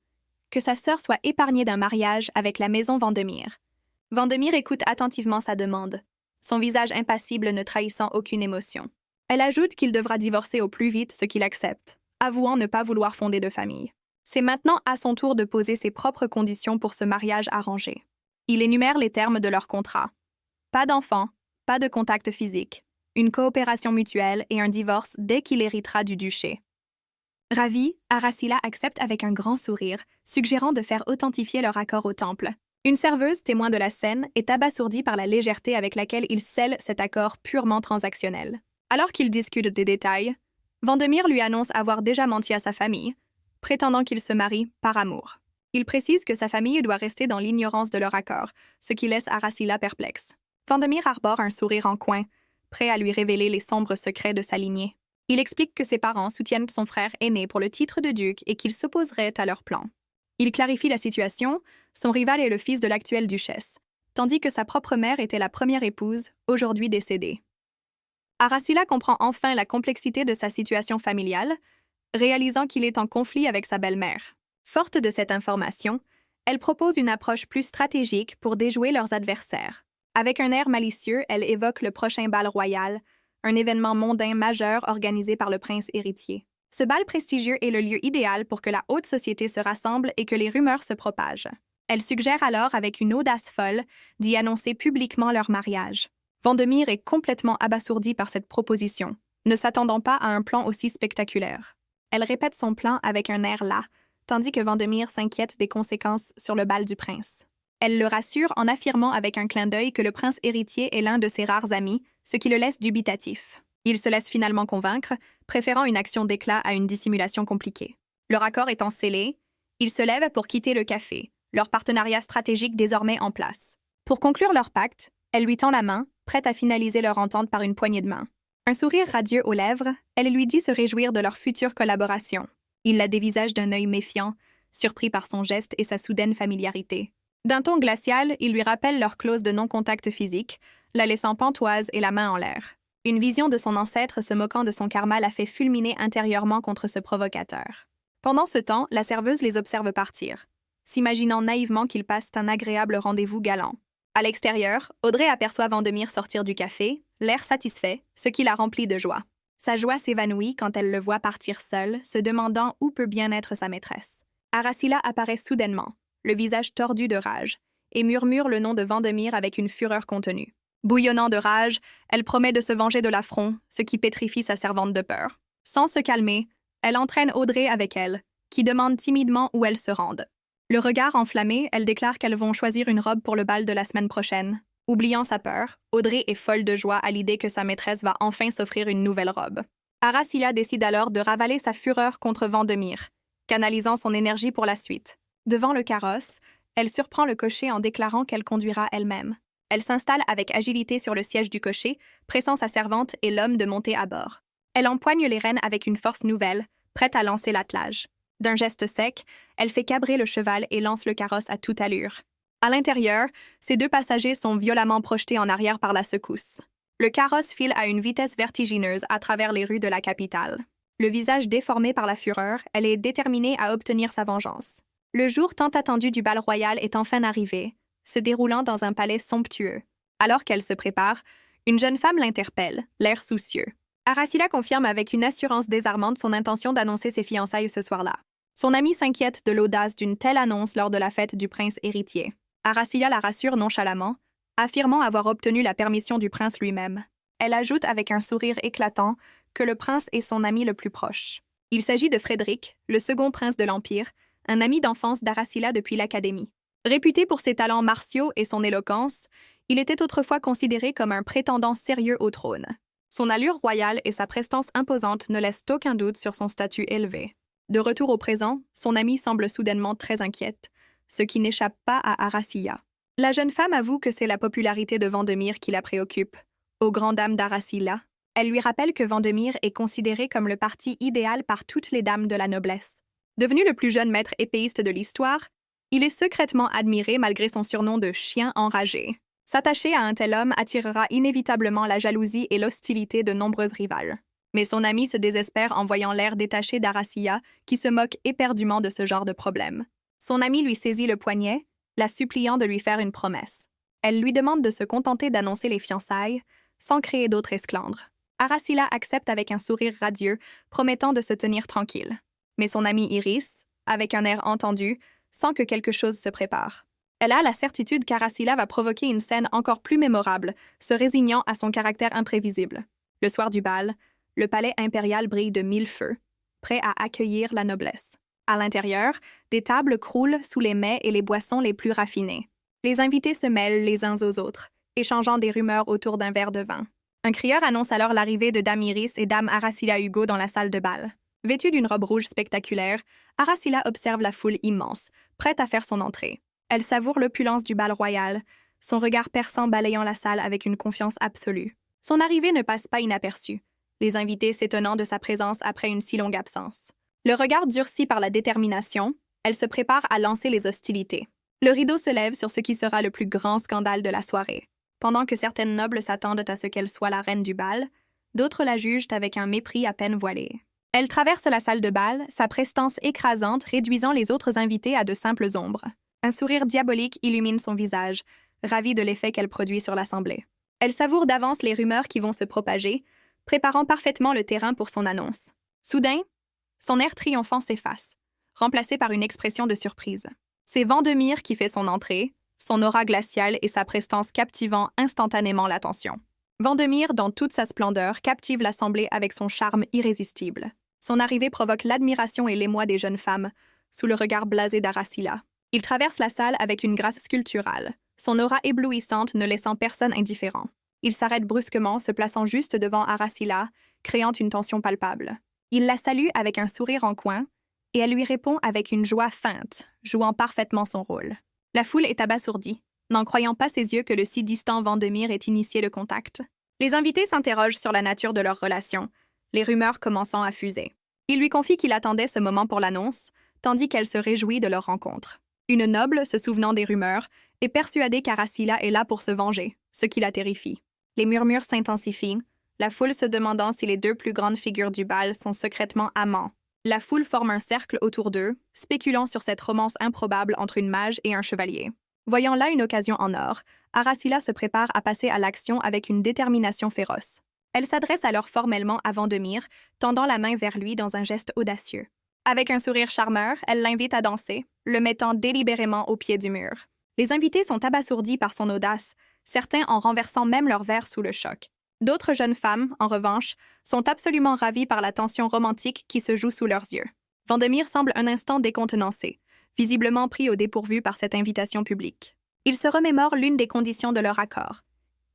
que sa sœur soit épargnée d'un mariage avec la maison Vendemire. Vendemire écoute attentivement sa demande, son visage impassible ne trahissant aucune émotion. Elle ajoute qu'il devra divorcer au plus vite, ce qu'il accepte, avouant ne pas vouloir fonder de famille. C'est maintenant à son tour de poser ses propres conditions pour ce mariage arrangé. Il énumère les termes de leur contrat. Pas d'enfant, pas de contact physique, une coopération mutuelle et un divorce dès qu'il héritera du duché. Ravie, Aracila accepte avec un grand sourire, suggérant de faire authentifier leur accord au temple. Une serveuse, témoin de la scène, est abasourdie par la légèreté avec laquelle ils scellent cet accord purement transactionnel. Alors qu'ils discutent des détails, Vendemire lui annonce avoir déjà menti à sa famille, prétendant qu'il se marie par amour. Il précise que sa famille doit rester dans l'ignorance de leur accord, ce qui laisse Aracila perplexe. Vendemire arbore un sourire en coin, prêt à lui révéler les sombres secrets de sa lignée. Il explique que ses parents soutiennent son frère aîné pour le titre de duc et qu'il s'opposerait à leur plan. Il clarifie la situation, son rival est le fils de l'actuelle duchesse, tandis que sa propre mère était la première épouse, aujourd'hui décédée. Aracila comprend enfin la complexité de sa situation familiale, réalisant qu'il est en conflit avec sa belle-mère. Forte de cette information, elle propose une approche plus stratégique pour déjouer leurs adversaires. Avec un air malicieux, elle évoque le prochain bal royal, un événement mondain majeur organisé par le prince héritier. Ce bal prestigieux est le lieu idéal pour que la haute société se rassemble et que les rumeurs se propagent. Elle suggère alors, avec une audace folle, d'y annoncer publiquement leur mariage. Vendemire est complètement abasourdie par cette proposition, ne s'attendant pas à un plan aussi spectaculaire. Elle répète son plan avec un air las, tandis que Vendemire s'inquiète des conséquences sur le bal du prince. Elle le rassure en affirmant avec un clin d'œil que le prince héritier est l'un de ses rares amis, ce qui le laisse dubitatif. Il se laisse finalement convaincre, préférant une action d'éclat à une dissimulation compliquée. Leur accord étant scellé, ils se lèvent pour quitter le café, leur partenariat stratégique désormais en place. Pour conclure leur pacte, elle lui tend la main, prête à finaliser leur entente par une poignée de main. Un sourire radieux aux lèvres, elle lui dit se réjouir de leur future collaboration. Il la dévisage d'un œil méfiant, surpris par son geste et sa soudaine familiarité. D'un ton glacial, il lui rappelle leur clause de non-contact physique, la laissant pantoise et la main en l'air. Une vision de son ancêtre se moquant de son karma la fait fulminer intérieurement contre ce provocateur. Pendant ce temps, la serveuse les observe partir, s'imaginant naïvement qu'ils passent un agréable rendez-vous galant. À l'extérieur, Audrey aperçoit Vendemire sortir du café, l'air satisfait, ce qui la remplit de joie. Sa joie s'évanouit quand elle le voit partir seul, se demandant où peut bien être sa maîtresse. Aracila apparaît soudainement, le visage tordu de rage, et murmure le nom de Vendemire avec une fureur contenue. Bouillonnant de rage, elle promet de se venger de l'affront, ce qui pétrifie sa servante de peur. Sans se calmer, elle entraîne Audrey avec elle, qui demande timidement où elles se rendent. Le regard enflammé, elle déclare qu'elles vont choisir une robe pour le bal de la semaine prochaine. Oubliant sa peur, Audrey est folle de joie à l'idée que sa maîtresse va enfin s'offrir une nouvelle robe. Aracilla décide alors de ravaler sa fureur contre Vendemire, canalisant son énergie pour la suite. Devant le carrosse, elle surprend le cocher en déclarant qu'elle conduira elle-même. Elle s'installe avec agilité sur le siège du cocher, pressant sa servante et l'homme de monter à bord. Elle empoigne les rênes avec une force nouvelle, prête à lancer l'attelage. D'un geste sec, elle fait cabrer le cheval et lance le carrosse à toute allure. À l'intérieur, ses deux passagers sont violemment projetés en arrière par la secousse. Le carrosse file à une vitesse vertigineuse à travers les rues de la capitale. Le visage déformé par la fureur, elle est déterminée à obtenir sa vengeance. Le jour tant attendu du bal royal est enfin arrivé, se déroulant dans un palais somptueux. Alors qu'elle se prépare, une jeune femme l'interpelle, l'air soucieux. Aracilla confirme avec une assurance désarmante son intention d'annoncer ses fiançailles ce soir-là. Son amie s'inquiète de l'audace d'une telle annonce lors de la fête du prince héritier. Aracilla la rassure nonchalamment, affirmant avoir obtenu la permission du prince lui-même. Elle ajoute avec un sourire éclatant que le prince est son ami le plus proche. Il s'agit de Frédéric, le second prince de l'Empire, un ami d'enfance d'Aracilla depuis l'Académie. Réputé pour ses talents martiaux et son éloquence, il était autrefois considéré comme un prétendant sérieux au trône. Son allure royale et sa prestance imposante ne laissent aucun doute sur son statut élevé. De retour au présent, son amie semble soudainement très inquiète, ce qui n'échappe pas à Aracilla. La jeune femme avoue que c'est la popularité de Vendemire qui la préoccupe. Aux grandes dames d'Aracilla, elle lui rappelle que Vendemire est considéré comme le parti idéal par toutes les dames de la noblesse. Devenu le plus jeune maître épéiste de l'histoire, il est secrètement admiré malgré son surnom de chien enragé. S'attacher à un tel homme attirera inévitablement la jalousie et l'hostilité de nombreuses rivales. Mais son ami se désespère en voyant l'air détaché d'Aracilla, qui se moque éperdument de ce genre de problème. Son ami lui saisit le poignet, la suppliant de lui faire une promesse. Elle lui demande de se contenter d'annoncer les fiançailles, sans créer d'autres esclandres. Aracilla accepte avec un sourire radieux, promettant de se tenir tranquille. Mais son amie Iris, avec un air entendu, sent que quelque chose se prépare. Elle a la certitude qu'Aracilla va provoquer une scène encore plus mémorable, se résignant à son caractère imprévisible. Le soir du bal, le palais impérial brille de 1000 feux, prêt à accueillir la noblesse. À l'intérieur, des tables croulent sous les mets et les boissons les plus raffinés. Les invités se mêlent les uns aux autres, échangeant des rumeurs autour d'un verre de vin. Un crieur annonce alors l'arrivée de Dame Iris et Dame Aracilla Hugo dans la salle de bal. Vêtue d'une robe rouge spectaculaire, Aracilla observe la foule immense, prête à faire son entrée. Elle savoure l'opulence du bal royal, son regard perçant balayant la salle avec une confiance absolue. Son arrivée ne passe pas inaperçue, les invités s'étonnant de sa présence après une si longue absence. Le regard durci par la détermination, elle se prépare à lancer les hostilités. Le rideau se lève sur ce qui sera le plus grand scandale de la soirée. Pendant que certaines nobles s'attendent à ce qu'elle soit la reine du bal, d'autres la jugent avec un mépris à peine voilé. Elle traverse la salle de bal, sa prestance écrasante réduisant les autres invités à de simples ombres. Un sourire diabolique illumine son visage, ravi de l'effet qu'elle produit sur l'assemblée. Elle savoure d'avance les rumeurs qui vont se propager, préparant parfaitement le terrain pour son annonce. Soudain, son air triomphant s'efface, remplacé par une expression de surprise. C'est Vendemire qui fait son entrée, son aura glaciale et sa prestance captivant instantanément l'attention. Vendemire, dans toute sa splendeur, captive l'assemblée avec son charme irrésistible. Son arrivée provoque l'admiration et l'émoi des jeunes femmes, sous le regard blasé d'Aracilla. Il traverse la salle avec une grâce sculpturale, son aura éblouissante ne laissant personne indifférent. Il s'arrête brusquement, se plaçant juste devant Aracilla, créant une tension palpable. Il la salue avec un sourire en coin, et elle lui répond avec une joie feinte, jouant parfaitement son rôle. La foule est abasourdie, n'en croyant pas ses yeux que le si distant Vendemire ait initié le contact. Les invités s'interrogent sur la nature de leur relation, les rumeurs commençant à fuser. Il lui confie qu'il attendait ce moment pour l'annonce, tandis qu'elle se réjouit de leur rencontre. Une noble, se souvenant des rumeurs, est persuadée qu'Aracilla est là pour se venger, ce qui la terrifie. Les murmures s'intensifient, la foule se demandant si les deux plus grandes figures du bal sont secrètement amants. La foule forme un cercle autour d'eux, spéculant sur cette romance improbable entre une mage et un chevalier. Voyant là une occasion en or, Aracilla se prépare à passer à l'action avec une détermination féroce. Elle s'adresse alors formellement à Vendemire, tendant la main vers lui dans un geste audacieux. Avec un sourire charmeur, elle l'invite à danser, le mettant délibérément au pied du mur. Les invités sont abasourdis par son audace, certains en renversant même leur verre sous le choc. D'autres jeunes femmes, en revanche, sont absolument ravies par la tension romantique qui se joue sous leurs yeux. Vandemir semble un instant décontenancé, visiblement pris au dépourvu par cette invitation publique. Il se remémore l'une des conditions de leur accord: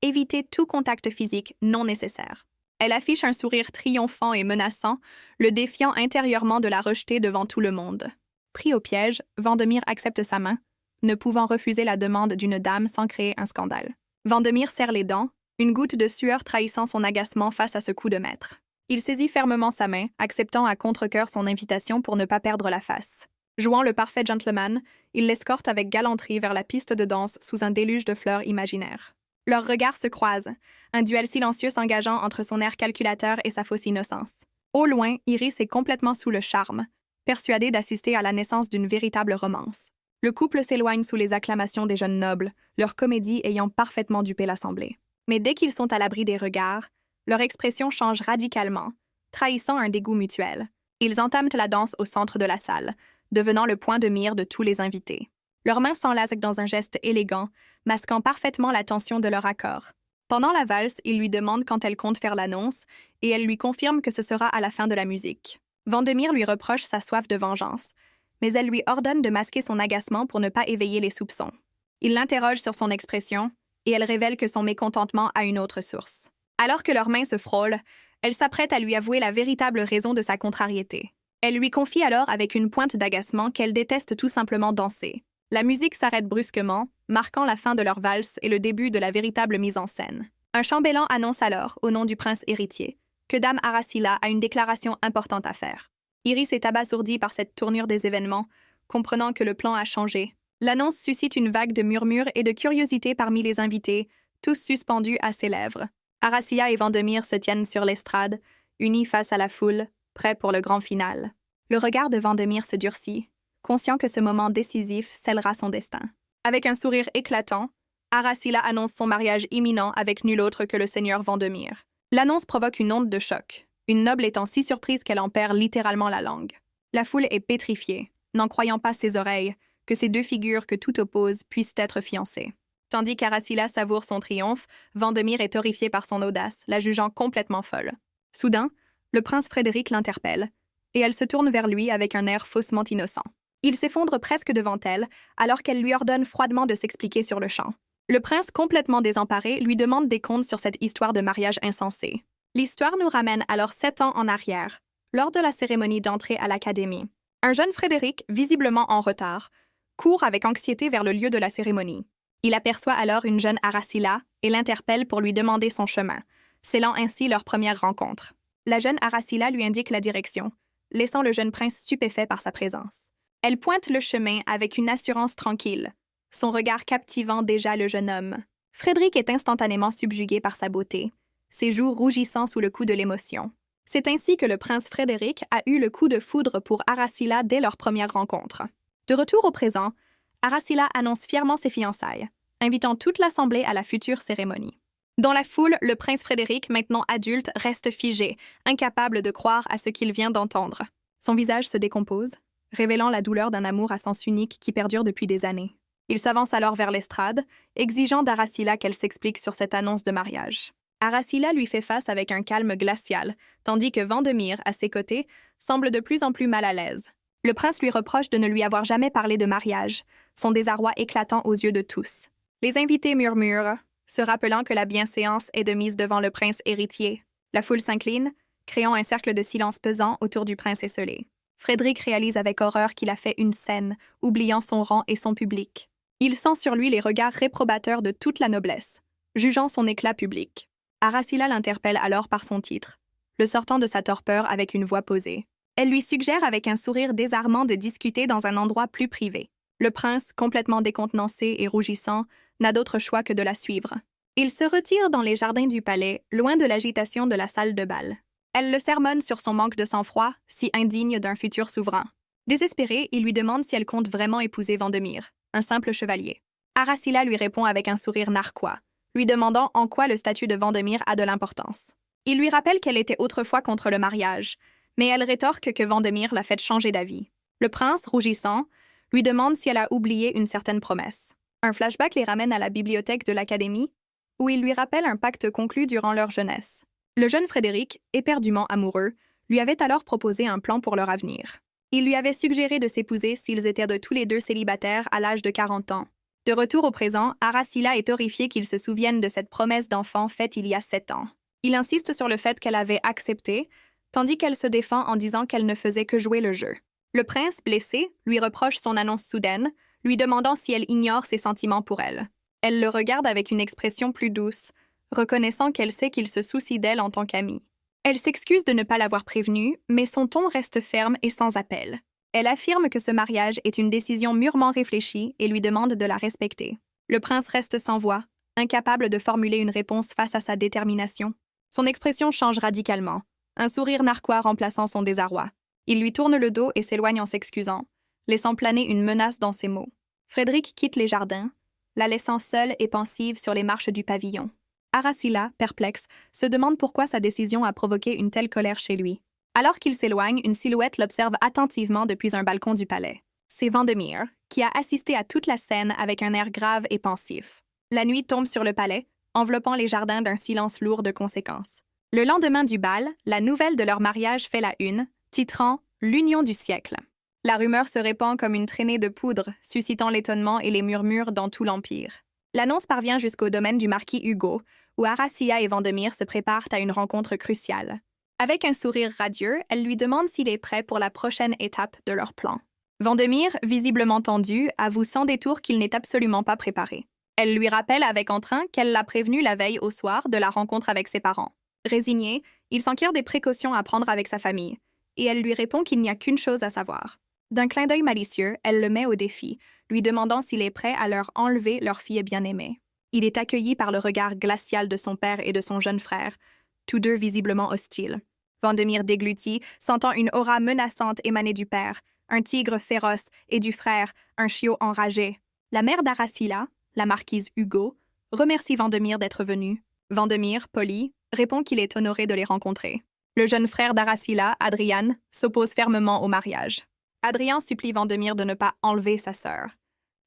éviter tout contact physique non nécessaire. Elle affiche un sourire triomphant et menaçant, le défiant intérieurement de la rejeter devant tout le monde. Pris au piège, Vandemir accepte sa main, ne pouvant refuser la demande d'une dame sans créer un scandale. Vandemir serre les dents, une goutte de sueur trahissant son agacement face à ce coup de maître. Il saisit fermement sa main, acceptant à contre-cœur son invitation pour ne pas perdre la face. Jouant le parfait gentleman, il l'escorte avec galanterie vers la piste de danse sous un déluge de fleurs imaginaires. Leurs regards se croisent, un duel silencieux s'engageant entre son air calculateur et sa fausse innocence. Au loin, Iris est complètement sous le charme, persuadée d'assister à la naissance d'une véritable romance. Le couple s'éloigne sous les acclamations des jeunes nobles, leur comédie ayant parfaitement dupé l'assemblée. Mais dès qu'ils sont à l'abri des regards, leur expression change radicalement, trahissant un dégoût mutuel. Ils entament la danse au centre de la salle, devenant le point de mire de tous les invités. Leurs mains s'enlacent dans un geste élégant, masquant parfaitement la tension de leur accord. Pendant la valse, il lui demande quand elle compte faire l'annonce, et elle lui confirme que ce sera à la fin de la musique. Vandemir lui reproche sa soif de vengeance, mais elle lui ordonne de masquer son agacement pour ne pas éveiller les soupçons. Il l'interroge sur son expression, et elle révèle que son mécontentement a une autre source. Alors que leurs mains se frôlent, elle s'apprête à lui avouer la véritable raison de sa contrariété. Elle lui confie alors avec une pointe d'agacement qu'elle déteste tout simplement danser. La musique s'arrête brusquement, marquant la fin de leur valse et le début de la véritable mise en scène. Un chambellan annonce alors, au nom du prince héritier, que Dame Arasila a une déclaration importante à faire. Iris est abasourdie par cette tournure des événements, comprenant que le plan a changé. L'annonce suscite une vague de murmures et de curiosité parmi les invités, tous suspendus à ses lèvres. Arasila et Vandemir se tiennent sur l'estrade, unis face à la foule, prêts pour le grand final. Le regard de Vandemir se durcit, conscient que ce moment décisif scellera son destin. Avec un sourire éclatant, Arasila annonce son mariage imminent avec nul autre que le seigneur Vandemir. L'annonce provoque une onde de choc, une noble étant si surprise qu'elle en perd littéralement la langue. La foule est pétrifiée, n'en croyant pas ses oreilles, que ces deux figures que tout oppose puissent être fiancées. Tandis qu'Arasila savoure son triomphe, Vandemir est horrifié par son audace, la jugeant complètement folle. Soudain, le prince Frédéric l'interpelle, et elle se tourne vers lui avec un air faussement innocent. Il s'effondre presque devant elle, alors qu'elle lui ordonne froidement de s'expliquer sur le champ. Le prince, complètement désemparé, lui demande des comptes sur cette histoire de mariage insensé. L'histoire nous ramène alors 7 ans en arrière, lors de la cérémonie d'entrée à l'académie. Un jeune Frédéric, visiblement en retard, court avec anxiété vers le lieu de la cérémonie. Il aperçoit alors une jeune Arasila et l'interpelle pour lui demander son chemin, scellant ainsi leur première rencontre. La jeune Arasila lui indique la direction, laissant le jeune prince stupéfait par sa présence. Elle pointe le chemin avec une assurance tranquille, son regard captivant déjà le jeune homme. Frédéric est instantanément subjugué par sa beauté, ses joues rougissant sous le coup de l'émotion. C'est ainsi que le prince Frédéric a eu le coup de foudre pour Arasila dès leur première rencontre. De retour au présent, Arasila annonce fièrement ses fiançailles, invitant toute l'assemblée à la future cérémonie. Dans la foule, le prince Frédéric, maintenant adulte, reste figé, incapable de croire à ce qu'il vient d'entendre. Son visage se décompose, révélant la douleur d'un amour à sens unique qui perdure depuis des années. Il s'avance alors vers l'estrade, exigeant d'Arasila qu'elle s'explique sur cette annonce de mariage. Arasila lui fait face avec un calme glacial, tandis que Vandemir, à ses côtés, semble de plus en plus mal à l'aise. Le prince lui reproche de ne lui avoir jamais parlé de mariage, son désarroi éclatant aux yeux de tous. Les invités murmurent, se rappelant que la bienséance est de mise devant le prince héritier. La foule s'incline, créant un cercle de silence pesant autour du prince esselé. Frédéric réalise avec horreur qu'il a fait une scène, oubliant son rang et son public. Il sent sur lui les regards réprobateurs de toute la noblesse, jugeant son éclat public. Arasila l'interpelle alors par son titre, le sortant de sa torpeur avec une voix posée. Elle lui suggère avec un sourire désarmant de discuter dans un endroit plus privé. Le prince, complètement décontenancé et rougissant, n'a d'autre choix que de la suivre. Il se retire dans les jardins du palais, loin de l'agitation de la salle de bal. Elle le sermonne sur son manque de sang-froid, si indigne d'un futur souverain. Désespéré, il lui demande si elle compte vraiment épouser Vandemir, un simple chevalier. Arasila lui répond avec un sourire narquois, lui demandant en quoi le statut de Vandemir a de l'importance. Il lui rappelle qu'elle était autrefois contre le mariage, Mais elle rétorque que Vendemire l'a fait changer d'avis. Le prince, rougissant, lui demande si elle a oublié une certaine promesse. Un flashback les ramène à la bibliothèque de l'Académie, où il lui rappelle un pacte conclu durant leur jeunesse. Le jeune Frédéric, éperdument amoureux, lui avait alors proposé un plan pour leur avenir. Il lui avait suggéré de s'épouser s'ils étaient de tous les deux célibataires à l'âge de 40 ans. De retour au présent, Aracilla est horrifiée qu'il se souvienne de cette promesse d'enfant faite il y a 7 ans. Il insiste sur le fait qu'elle avait accepté, tandis qu'elle se défend en disant qu'elle ne faisait que jouer le jeu. Le prince, blessé, lui reproche son annonce soudaine, lui demandant si elle ignore ses sentiments pour elle. Elle le regarde avec une expression plus douce, reconnaissant qu'elle sait qu'il se soucie d'elle en tant qu'amie. Elle s'excuse de ne pas l'avoir prévenue, mais son ton reste ferme et sans appel. Elle affirme que ce mariage est une décision mûrement réfléchie et lui demande de la respecter. Le prince reste sans voix, incapable de formuler une réponse face à sa détermination. Son expression change radicalement, un sourire narquois remplaçant son désarroi. Il lui tourne le dos et s'éloigne en s'excusant, laissant planer une menace dans ses mots. Frédéric quitte les jardins, la laissant seule et pensive sur les marches du pavillon. Aracilla, perplexe, se demande pourquoi sa décision a provoqué une telle colère chez lui. Alors qu'il s'éloigne, une silhouette l'observe attentivement depuis un balcon du palais. C'est Vendemire, qui a assisté à toute la scène avec un air grave et pensif. La nuit tombe sur le palais, enveloppant les jardins d'un silence lourd de conséquences. Le lendemain du bal, la nouvelle de leur mariage fait la une, titrant « L'union du siècle ». La rumeur se répand comme une traînée de poudre, suscitant l'étonnement et les murmures dans tout l'Empire. L'annonce parvient jusqu'au domaine du marquis Hugo, où Aracilla et Vendemire se préparent à une rencontre cruciale. Avec un sourire radieux, elle lui demande s'il est prêt pour la prochaine étape de leur plan. Vendemire, visiblement tendu, avoue sans détour qu'il n'est absolument pas préparé. Elle lui rappelle avec entrain qu'elle l'a prévenu la veille au soir de la rencontre avec ses parents. Résigné, il s'enquiert des précautions à prendre avec sa famille, et elle lui répond qu'il n'y a qu'une chose à savoir. D'un clin d'œil malicieux, elle le met au défi, lui demandant s'il est prêt à leur enlever leur fille bien-aimée. Il est accueilli par le regard glacial de son père et de son jeune frère, tous deux visiblement hostiles. Vendemire déglutit, sentant une aura menaçante émaner du père, un tigre féroce, et du frère, un chiot enragé. La mère d'Aracilla, la marquise Hugo, remercie Vendemire d'être venu. Vendemire, poli, répond qu'il est honoré de les rencontrer. Le jeune frère d'Aracilla, Adrian, s'oppose fermement au mariage. Adrien supplie Vendemire de ne pas enlever sa sœur.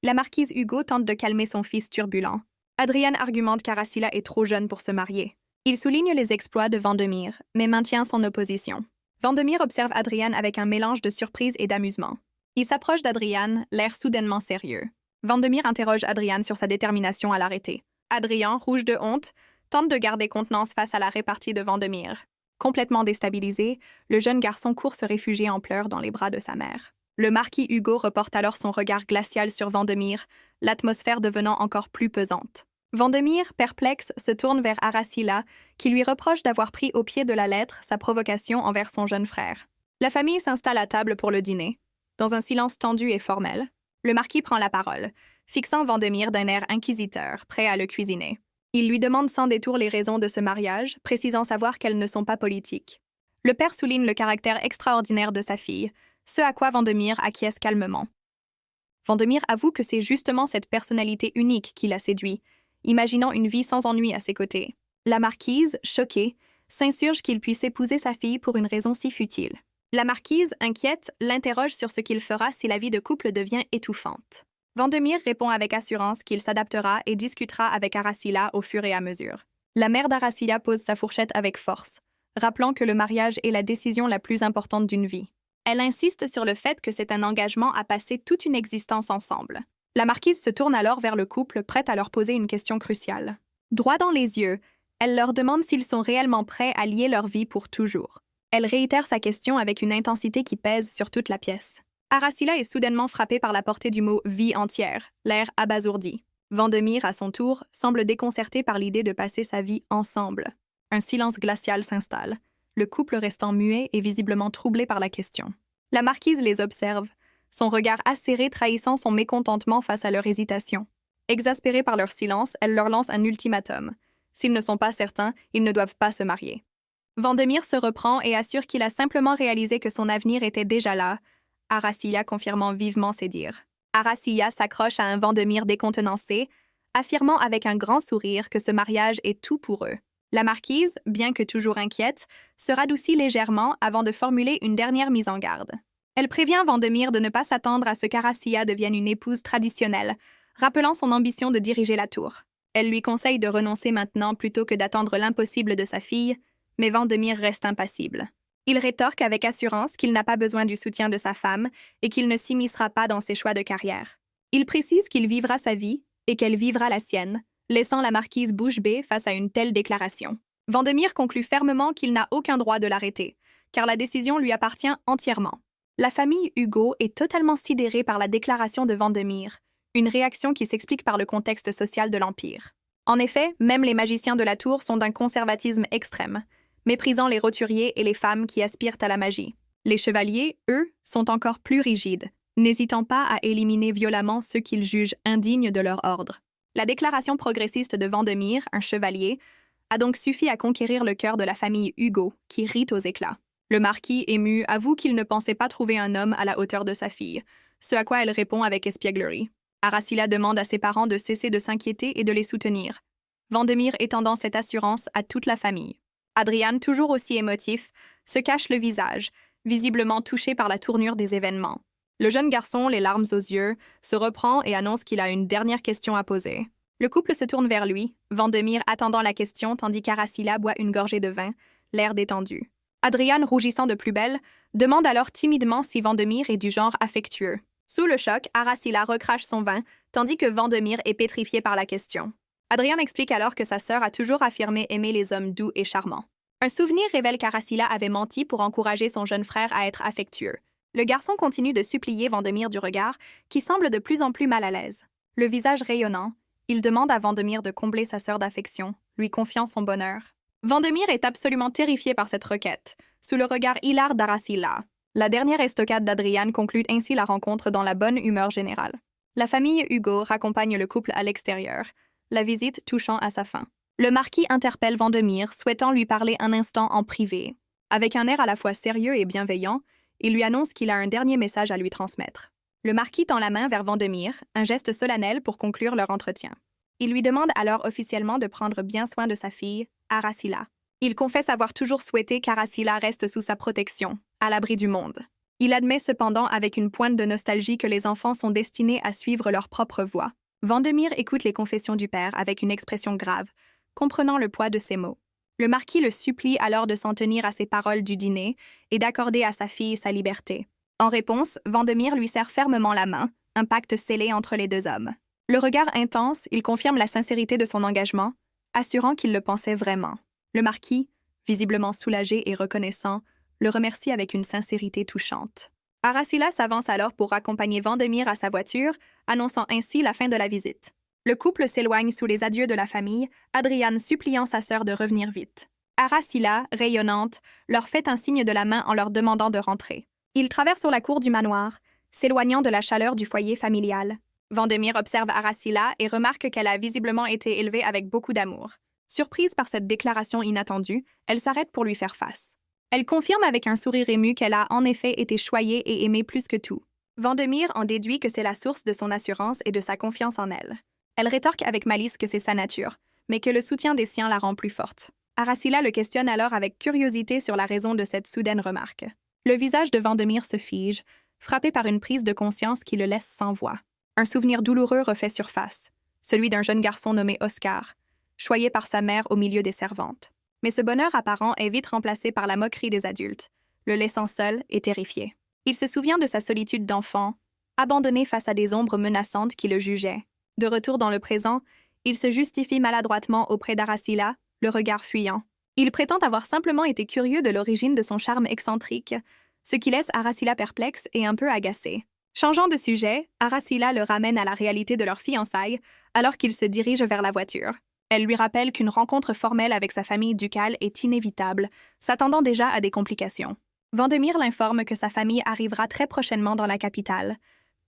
La marquise Hugo tente de calmer son fils turbulent. Adrian argumente qu'Aracilla est trop jeune pour se marier. Il souligne les exploits de Vendemire, mais maintient son opposition. Vendemire observe Adrian avec un mélange de surprise et d'amusement. Il s'approche d'Adrian, l'air soudainement sérieux. Vendemire interroge Adrian sur sa détermination à l'arrêter. Adrien, rouge de honte, tente de garder contenance face à la répartie de Vendemire. Complètement déstabilisé, le jeune garçon court se réfugier en pleurs dans les bras de sa mère. Le marquis Hugo reporte alors son regard glacial sur Vendemire, l'atmosphère devenant encore plus pesante. Vendemire, perplexe, se tourne vers Aracilla, qui lui reproche d'avoir pris au pied de la lettre sa provocation envers son jeune frère. La famille s'installe à table pour le dîner. Dans un silence tendu et formel, le marquis prend la parole, fixant Vendemire d'un air inquisiteur, prêt à le cuisiner. Il lui demande sans détour les raisons de ce mariage, précisant savoir qu'elles ne sont pas politiques. Le père souligne le caractère extraordinaire de sa fille, ce à quoi Vendemire acquiesce calmement. Vendemire avoue que c'est justement cette personnalité unique qui l'a séduit, imaginant une vie sans ennui à ses côtés. La marquise, choquée, s'insurge qu'il puisse épouser sa fille pour une raison si futile. La marquise, inquiète, l'interroge sur ce qu'il fera si la vie de couple devient étouffante. Vendemire répond avec assurance qu'il s'adaptera et discutera avec Aracilla au fur et à mesure. La mère d'Aracilla pose sa fourchette avec force, rappelant que le mariage est la décision la plus importante d'une vie. Elle insiste sur le fait que c'est un engagement à passer toute une existence ensemble. La marquise se tourne alors vers le couple, prête à leur poser une question cruciale. Droit dans les yeux, elle leur demande s'ils sont réellement prêts à lier leur vie pour toujours. Elle réitère sa question avec une intensité qui pèse sur toute la pièce. Aracilla est soudainement frappée par la portée du mot « vie entière », l'air abasourdi. Vendemire, à son tour, semble déconcerté par l'idée de passer sa vie ensemble. Un silence glacial s'installe, le couple restant muet et visiblement troublé par la question. La marquise les observe, son regard acéré trahissant son mécontentement face à leur hésitation. Exaspérée par leur silence, elle leur lance un ultimatum. S'ils ne sont pas certains, ils ne doivent pas se marier. Vendemire se reprend et assure qu'il a simplement réalisé que son avenir était déjà là, Aracilla confirmant vivement ses dires. Aracilla s'accroche à un Vendemire décontenancé, affirmant avec un grand sourire que ce mariage est tout pour eux. La marquise, bien que toujours inquiète, se radoucit légèrement avant de formuler une dernière mise en garde. Elle prévient Vendemire de ne pas s'attendre à ce qu'Aracilla devienne une épouse traditionnelle, rappelant son ambition de diriger la tour. Elle lui conseille de renoncer maintenant plutôt que d'attendre l'impossible de sa fille, mais Vendemire reste impassible. Il rétorque avec assurance qu'il n'a pas besoin du soutien de sa femme et qu'il ne s'immiscera pas dans ses choix de carrière. Il précise qu'il vivra sa vie et qu'elle vivra la sienne, laissant la marquise bouche bée face à une telle déclaration. Vendemire conclut fermement qu'il n'a aucun droit de l'arrêter, car la décision lui appartient entièrement. La famille Hugo est totalement sidérée par la déclaration de Vendemire, une réaction qui s'explique par le contexte social de l'Empire. En effet, même les magiciens de la tour sont d'un conservatisme extrême, méprisant les roturiers et les femmes qui aspirent à la magie. Les chevaliers, eux, sont encore plus rigides, n'hésitant pas à éliminer violemment ceux qu'ils jugent indignes de leur ordre. La déclaration progressiste de Vendemire, un chevalier, a donc suffi à conquérir le cœur de la famille Hugo, qui rit aux éclats. Le marquis, ému, avoue qu'il ne pensait pas trouver un homme à la hauteur de sa fille, ce à quoi elle répond avec espièglerie. Aracilla demande à ses parents de cesser de s'inquiéter et de les soutenir, Vendemire étendant cette assurance à toute la famille. Adrian, toujours aussi émotif, se cache le visage, visiblement touché par la tournure des événements. Le jeune garçon, les larmes aux yeux, se reprend et annonce qu'il a une dernière question à poser. Le couple se tourne vers lui, Vendemire attendant la question tandis qu'Aracilla boit une gorgée de vin, l'air détendu. Adrian, rougissant de plus belle, demande alors timidement si Vendemire est du genre affectueux. Sous le choc, Aracilla recrache son vin, tandis que Vendemire est pétrifié par la question. Adrian explique alors que sa sœur a toujours affirmé aimer les hommes doux et charmants. Un souvenir révèle qu'Aracilla avait menti pour encourager son jeune frère à être affectueux. Le garçon continue de supplier Vendemire du regard, qui semble de plus en plus mal à l'aise. Le visage rayonnant, il demande à Vendemire de combler sa sœur d'affection, lui confiant son bonheur. Vendemire est absolument terrifié par cette requête, sous le regard hilar d'Aracilla. La dernière estocade d'Adrian conclut ainsi la rencontre dans la bonne humeur générale. La famille Hugo raccompagne le couple à l'extérieur, la visite touchant à sa fin. Le marquis interpelle Vendemire, souhaitant lui parler un instant en privé. Avec un air à la fois sérieux et bienveillant, il lui annonce qu'il a un dernier message à lui transmettre. Le marquis tend la main vers Vendemire, un geste solennel pour conclure leur entretien. Il lui demande alors officiellement de prendre bien soin de sa fille, Aracilla. Il confesse avoir toujours souhaité qu'Aracilla reste sous sa protection, à l'abri du monde. Il admet cependant avec une pointe de nostalgie que les enfants sont destinés à suivre leur propre voie. Vendemire écoute les confessions du père avec une expression grave, comprenant le poids de ses mots. Le marquis le supplie alors de s'en tenir à ses paroles du dîner et d'accorder à sa fille sa liberté. En réponse, Vendemire lui serre fermement la main, un pacte scellé entre les deux hommes. Le regard intense, il confirme la sincérité de son engagement, assurant qu'il le pensait vraiment. Le marquis, visiblement soulagé et reconnaissant, le remercie avec une sincérité touchante. Aracilla s'avance alors pour accompagner Vendemire à sa voiture, annonçant ainsi la fin de la visite. Le couple s'éloigne sous les adieux de la famille, Adrian suppliant sa sœur de revenir vite. Aracilla, rayonnante, leur fait un signe de la main en leur demandant de rentrer. Ils traversent sur la cour du manoir, s'éloignant de la chaleur du foyer familial. Vendemire observe Aracilla et remarque qu'elle a visiblement été élevée avec beaucoup d'amour. Surprise par cette déclaration inattendue, elle s'arrête pour lui faire face. Elle confirme avec un sourire ému qu'elle a en effet été choyée et aimée plus que tout. Vendemire en déduit que c'est la source de son assurance et de sa confiance en elle. Elle rétorque avec malice que c'est sa nature, mais que le soutien des siens la rend plus forte. Aracilla le questionne alors avec curiosité sur la raison de cette soudaine remarque. Le visage de Vendemire se fige, frappé par une prise de conscience qui le laisse sans voix. Un souvenir douloureux refait surface, celui d'un jeune garçon nommé Oscar, choyé par sa mère au milieu des servantes. Mais ce bonheur apparent est vite remplacé par la moquerie des adultes, le laissant seul et terrifié. Il se souvient de sa solitude d'enfant, abandonné face à des ombres menaçantes qui le jugeaient. De retour dans le présent, il se justifie maladroitement auprès d'Aracilla, le regard fuyant. Il prétend avoir simplement été curieux de l'origine de son charme excentrique, ce qui laisse Aracilla perplexe et un peu agacée. Changeant de sujet, Aracilla le ramène à la réalité de leur fiançailles alors qu'il se dirige vers la voiture. Elle lui rappelle qu'une rencontre formelle avec sa famille ducale est inévitable, s'attendant déjà à des complications. Vendemire l'informe que sa famille arrivera très prochainement dans la capitale,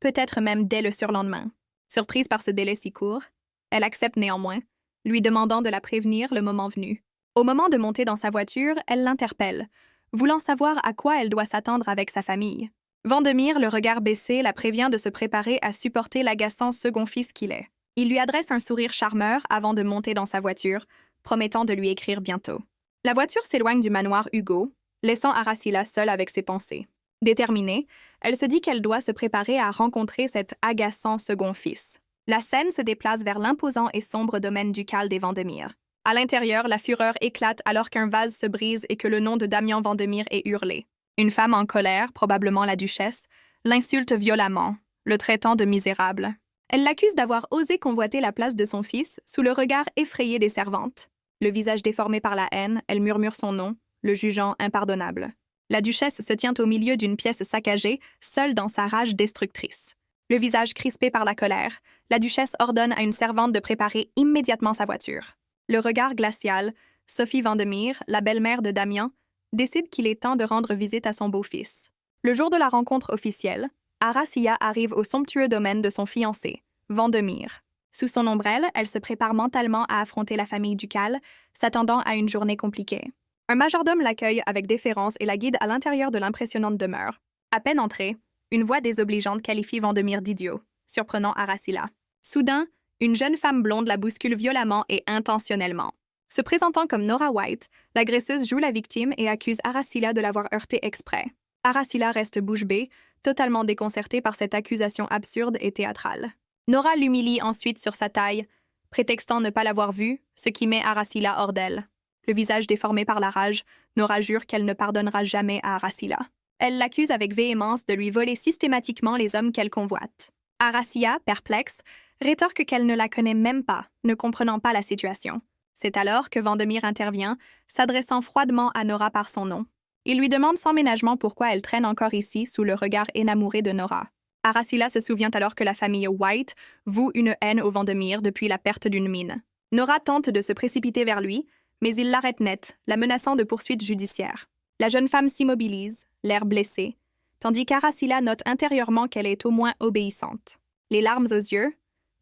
peut-être même dès le surlendemain. Surprise par ce délai si court, elle accepte néanmoins, lui demandant de la prévenir le moment venu. Au moment de monter dans sa voiture, elle l'interpelle, voulant savoir à quoi elle doit s'attendre avec sa famille. Vendemire, le regard baissé, la prévient de se préparer à supporter l'agaçant second fils qu'il est. Il lui adresse un sourire charmeur avant de monter dans sa voiture, promettant de lui écrire bientôt. La voiture s'éloigne du manoir Hugo, laissant Aracila seule avec ses pensées. Déterminée, elle se dit qu'elle doit se préparer à rencontrer cet agaçant second fils. La scène se déplace vers l'imposant et sombre domaine ducal des Vandemir. À l'intérieur, la fureur éclate alors qu'un vase se brise et que le nom de Damian Vandemir est hurlé. Une femme en colère, probablement la duchesse, l'insulte violemment, le traitant de misérable. Elle l'accuse d'avoir osé convoiter la place de son fils sous le regard effrayé des servantes. Le visage déformé par la haine, elle murmure son nom, le jugeant impardonnable. La duchesse se tient au milieu d'une pièce saccagée, seule dans sa rage destructrice. Le visage crispé par la colère, la duchesse ordonne à une servante de préparer immédiatement sa voiture. Le regard glacial, Sophie Vandemir, la belle-mère de Damian, décide qu'il est temps de rendre visite à son beau-fils. Le jour de la rencontre officielle, Aracila arrive au somptueux domaine de son fiancé, Vandemir. Sous son ombrelle, elle se prépare mentalement à affronter la famille ducale, s'attendant à une journée compliquée. Un majordome l'accueille avec déférence et la guide à l'intérieur de l'impressionnante demeure. À peine entrée, une voix désobligeante qualifie Vandemir d'idiot, surprenant Aracila. Soudain, une jeune femme blonde la bouscule violemment et intentionnellement. Se présentant comme Nora White, l'agresseuse joue la victime et accuse Aracila de l'avoir heurtée exprès. Aracila reste bouche bée, totalement déconcertée par cette accusation absurde et théâtrale. Nora l'humilie ensuite sur sa taille, prétextant ne pas l'avoir vue, ce qui met Aracila hors d'elle. Le visage déformé par la rage, Nora jure qu'elle ne pardonnera jamais à Aracila. Elle l'accuse avec véhémence de lui voler systématiquement les hommes qu'elle convoite. Aracila, perplexe, rétorque qu'elle ne la connaît même pas, ne comprenant pas la situation. C'est alors que Vandemir intervient, s'adressant froidement à Nora par son nom. Il lui demande sans ménagement pourquoi elle traîne encore ici sous le regard énamouré de Nora. Aracila se souvient alors que la famille White voue une haine au Vandemir depuis la perte d'une mine. Nora tente de se précipiter vers lui, mais il l'arrête net, la menaçant de poursuites judiciaires. La jeune femme s'immobilise, l'air blessé, tandis qu'Aracila note intérieurement qu'elle est au moins obéissante. Les larmes aux yeux,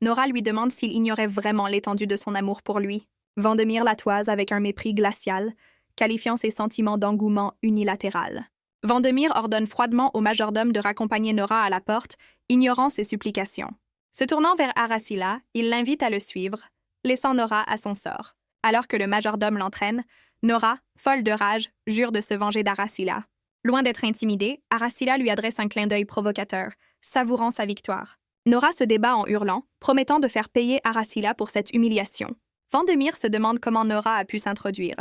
Nora lui demande s'il ignorait vraiment l'étendue de son amour pour lui. Vandemir la toise avec un mépris glacial, qualifiant ses sentiments d'engouement unilatéral. Vandemir ordonne froidement au majordome de raccompagner Nora à la porte, ignorant ses supplications. Se tournant vers Aracila, il l'invite à le suivre, laissant Nora à son sort. Alors que le majordome l'entraîne, Nora, folle de rage, jure de se venger d'Aracila. Loin d'être intimidée, Aracila lui adresse un clin d'œil provocateur, savourant sa victoire. Nora se débat en hurlant, promettant de faire payer Aracila pour cette humiliation. Vandemir se demande comment Nora a pu s'introduire,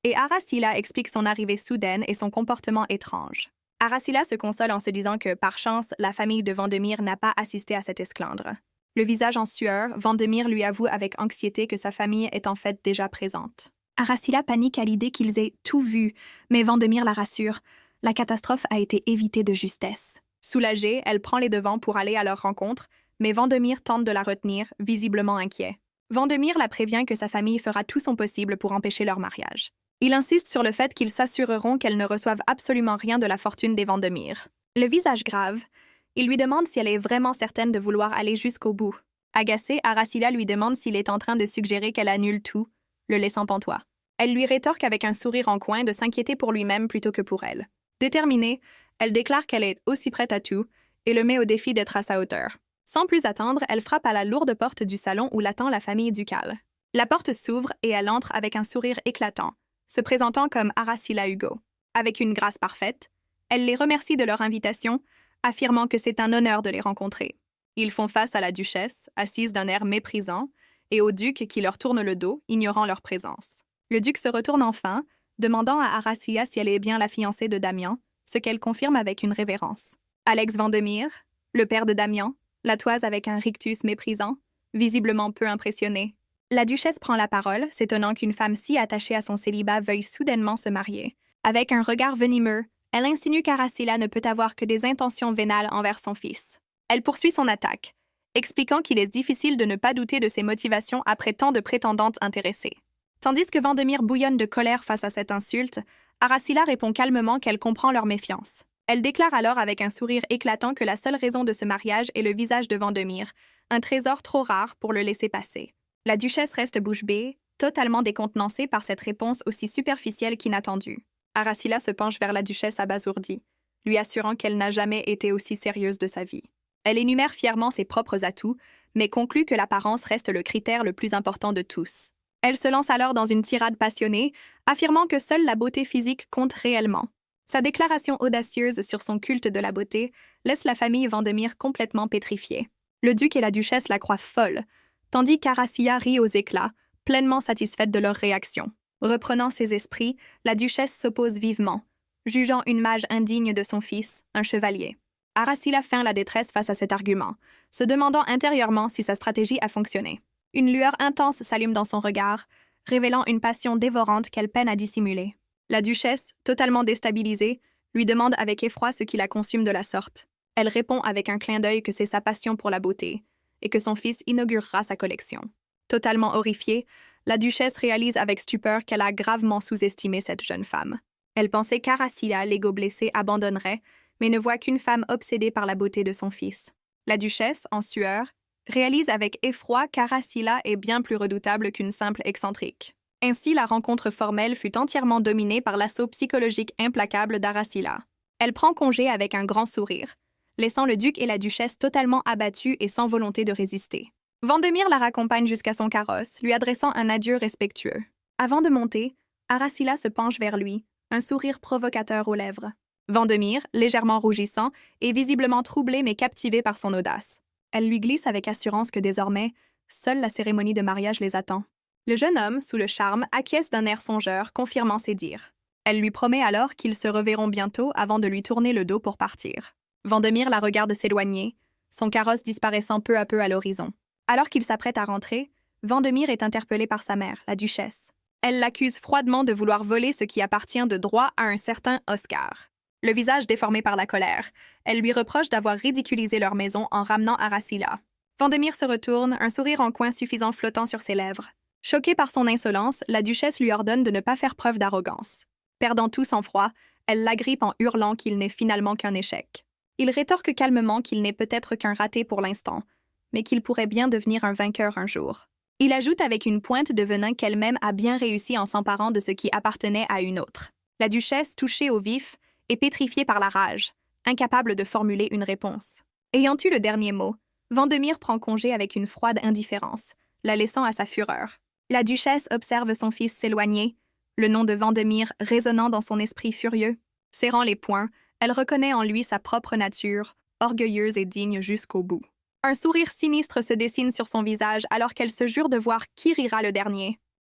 et Aracila explique son arrivée soudaine et son comportement étrange. Aracila se console en se disant que, par chance, la famille de Vandemir n'a pas assisté à cette esclandre. Le visage en sueur, Vandemir lui avoue avec anxiété que sa famille est en fait déjà présente. Aracila panique à l'idée qu'ils aient tout vu, mais Vandemir la rassure. La catastrophe a été évitée de justesse. Soulagée, elle prend les devants pour aller à leur rencontre, mais Vandemir tente de la retenir, visiblement inquiet. Vandemir la prévient que sa famille fera tout son possible pour empêcher leur mariage. Il insiste sur le fait qu'ils s'assureront qu'elle ne reçoive absolument rien de la fortune des Vandemir. Le visage grave, il lui demande si elle est vraiment certaine de vouloir aller jusqu'au bout. Agacée, Aracila lui demande s'il est en train de suggérer qu'elle annule tout, le laissant pantois. Elle lui rétorque avec un sourire en coin de s'inquiéter pour lui-même plutôt que pour elle. Déterminée, elle déclare qu'elle est aussi prête à tout et le met au défi d'être à sa hauteur. Sans plus attendre, elle frappe à la lourde porte du salon où l'attend la famille ducale. La porte s'ouvre et elle entre avec un sourire éclatant, se présentant comme Aracila Hugo. Avec une grâce parfaite, elle les remercie de leur invitation, affirmant que c'est un honneur de les rencontrer. Ils font face à la duchesse, assise d'un air méprisant, et au duc qui leur tourne le dos, ignorant leur présence. Le duc se retourne enfin, demandant à Aracila si elle est bien la fiancée de Damian, ce qu'elle confirme avec une révérence. Alex Vandemir, le père de Damian, la toise avec un rictus méprisant, visiblement peu impressionné. La duchesse prend la parole, s'étonnant qu'une femme si attachée à son célibat veuille soudainement se marier. Avec un regard venimeux, elle insinue qu'Aracila ne peut avoir que des intentions vénales envers son fils. Elle poursuit son attaque, expliquant qu'il est difficile de ne pas douter de ses motivations après tant de prétendantes intéressées. Tandis que Vandemir bouillonne de colère face à cette insulte, Aracila répond calmement qu'elle comprend leur méfiance. Elle déclare alors avec un sourire éclatant que la seule raison de ce mariage est le visage de Vandemir, un trésor trop rare pour le laisser passer. La duchesse reste bouche bée, totalement décontenancée par cette réponse aussi superficielle qu'inattendue. Aracila se penche vers la duchesse abasourdie, lui assurant qu'elle n'a jamais été aussi sérieuse de sa vie. Elle énumère fièrement ses propres atouts, mais conclut que l'apparence reste le critère le plus important de tous. Elle se lance alors dans une tirade passionnée, affirmant que seule la beauté physique compte réellement. Sa déclaration audacieuse sur son culte de la beauté laisse la famille Vandemir complètement pétrifiée. Le duc et la duchesse la croient folle, tandis qu'Aracilla rit aux éclats, pleinement satisfaite de leur réaction. Reprenant ses esprits, la duchesse s'oppose vivement, jugeant une mage indigne de son fils, un chevalier. Aracilla feint la détresse face à cet argument, se demandant intérieurement si sa stratégie a fonctionné. Une lueur intense s'allume dans son regard, révélant une passion dévorante qu'elle peine à dissimuler. La duchesse, totalement déstabilisée, lui demande avec effroi ce qui la consume de la sorte. Elle répond avec un clin d'œil que c'est sa passion pour la beauté et que son fils inaugurera sa collection. Totalement horrifiée, la duchesse réalise avec stupeur qu'elle a gravement sous-estimé cette jeune femme. Elle pensait qu'Aracilla, l'ego blessé, abandonnerait, mais ne voit qu'une femme obsédée par la beauté de son fils. La duchesse, en sueur, réalise avec effroi qu'Aracilla est bien plus redoutable qu'une simple excentrique. Ainsi, la rencontre formelle fut entièrement dominée par l'assaut psychologique implacable d'Aracilla. Elle prend congé avec un grand sourire, laissant le duc et la duchesse totalement abattus et sans volonté de résister. Vandemir la raccompagne jusqu'à son carrosse, lui adressant un adieu respectueux. Avant de monter, Aracilla se penche vers lui, un sourire provocateur aux lèvres. Vandemir, légèrement rougissant, est visiblement troublé mais captivé par son audace. Elle lui glisse avec assurance que désormais, seule la cérémonie de mariage les attend. Le jeune homme, sous le charme, acquiesce d'un air songeur, confirmant ses dires. Elle lui promet alors qu'ils se reverront bientôt avant de lui tourner le dos pour partir. Vandemir la regarde s'éloigner, son carrosse disparaissant peu à peu à l'horizon. Alors qu'il s'apprête à rentrer, Vandemir est interpellé par sa mère, la duchesse. Elle l'accuse froidement de vouloir voler ce qui appartient de droit à un certain Oscar. Le visage déformé par la colère, elle lui reproche d'avoir ridiculisé leur maison en ramenant Aracilla. Vandemir se retourne, un sourire en coin suffisant flottant sur ses lèvres. Choquée par son insolence, la duchesse lui ordonne de ne pas faire preuve d'arrogance. Perdant tout sang-froid, elle l'agrippe en hurlant qu'il n'est finalement qu'un échec. Il rétorque calmement qu'il n'est peut-être qu'un raté pour l'instant, mais qu'il pourrait bien devenir un vainqueur un jour. Il ajoute avec une pointe de venin qu'elle-même a bien réussi en s'emparant de ce qui appartenait à une autre. La duchesse, touchée au vif, est pétrifiée par la rage, incapable de formuler une réponse. Ayant eu le dernier mot, Vandemir prend congé avec une froide indifférence, la laissant à sa fureur. La duchesse observe son fils s'éloigner, le nom de Vandemir résonnant dans son esprit furieux. Serrant les poings, elle reconnaît en lui sa propre nature, orgueilleuse et digne jusqu'au bout. Un sourire sinistre se dessine sur son visage alors qu'elle se jure de voir qui rira le dernier.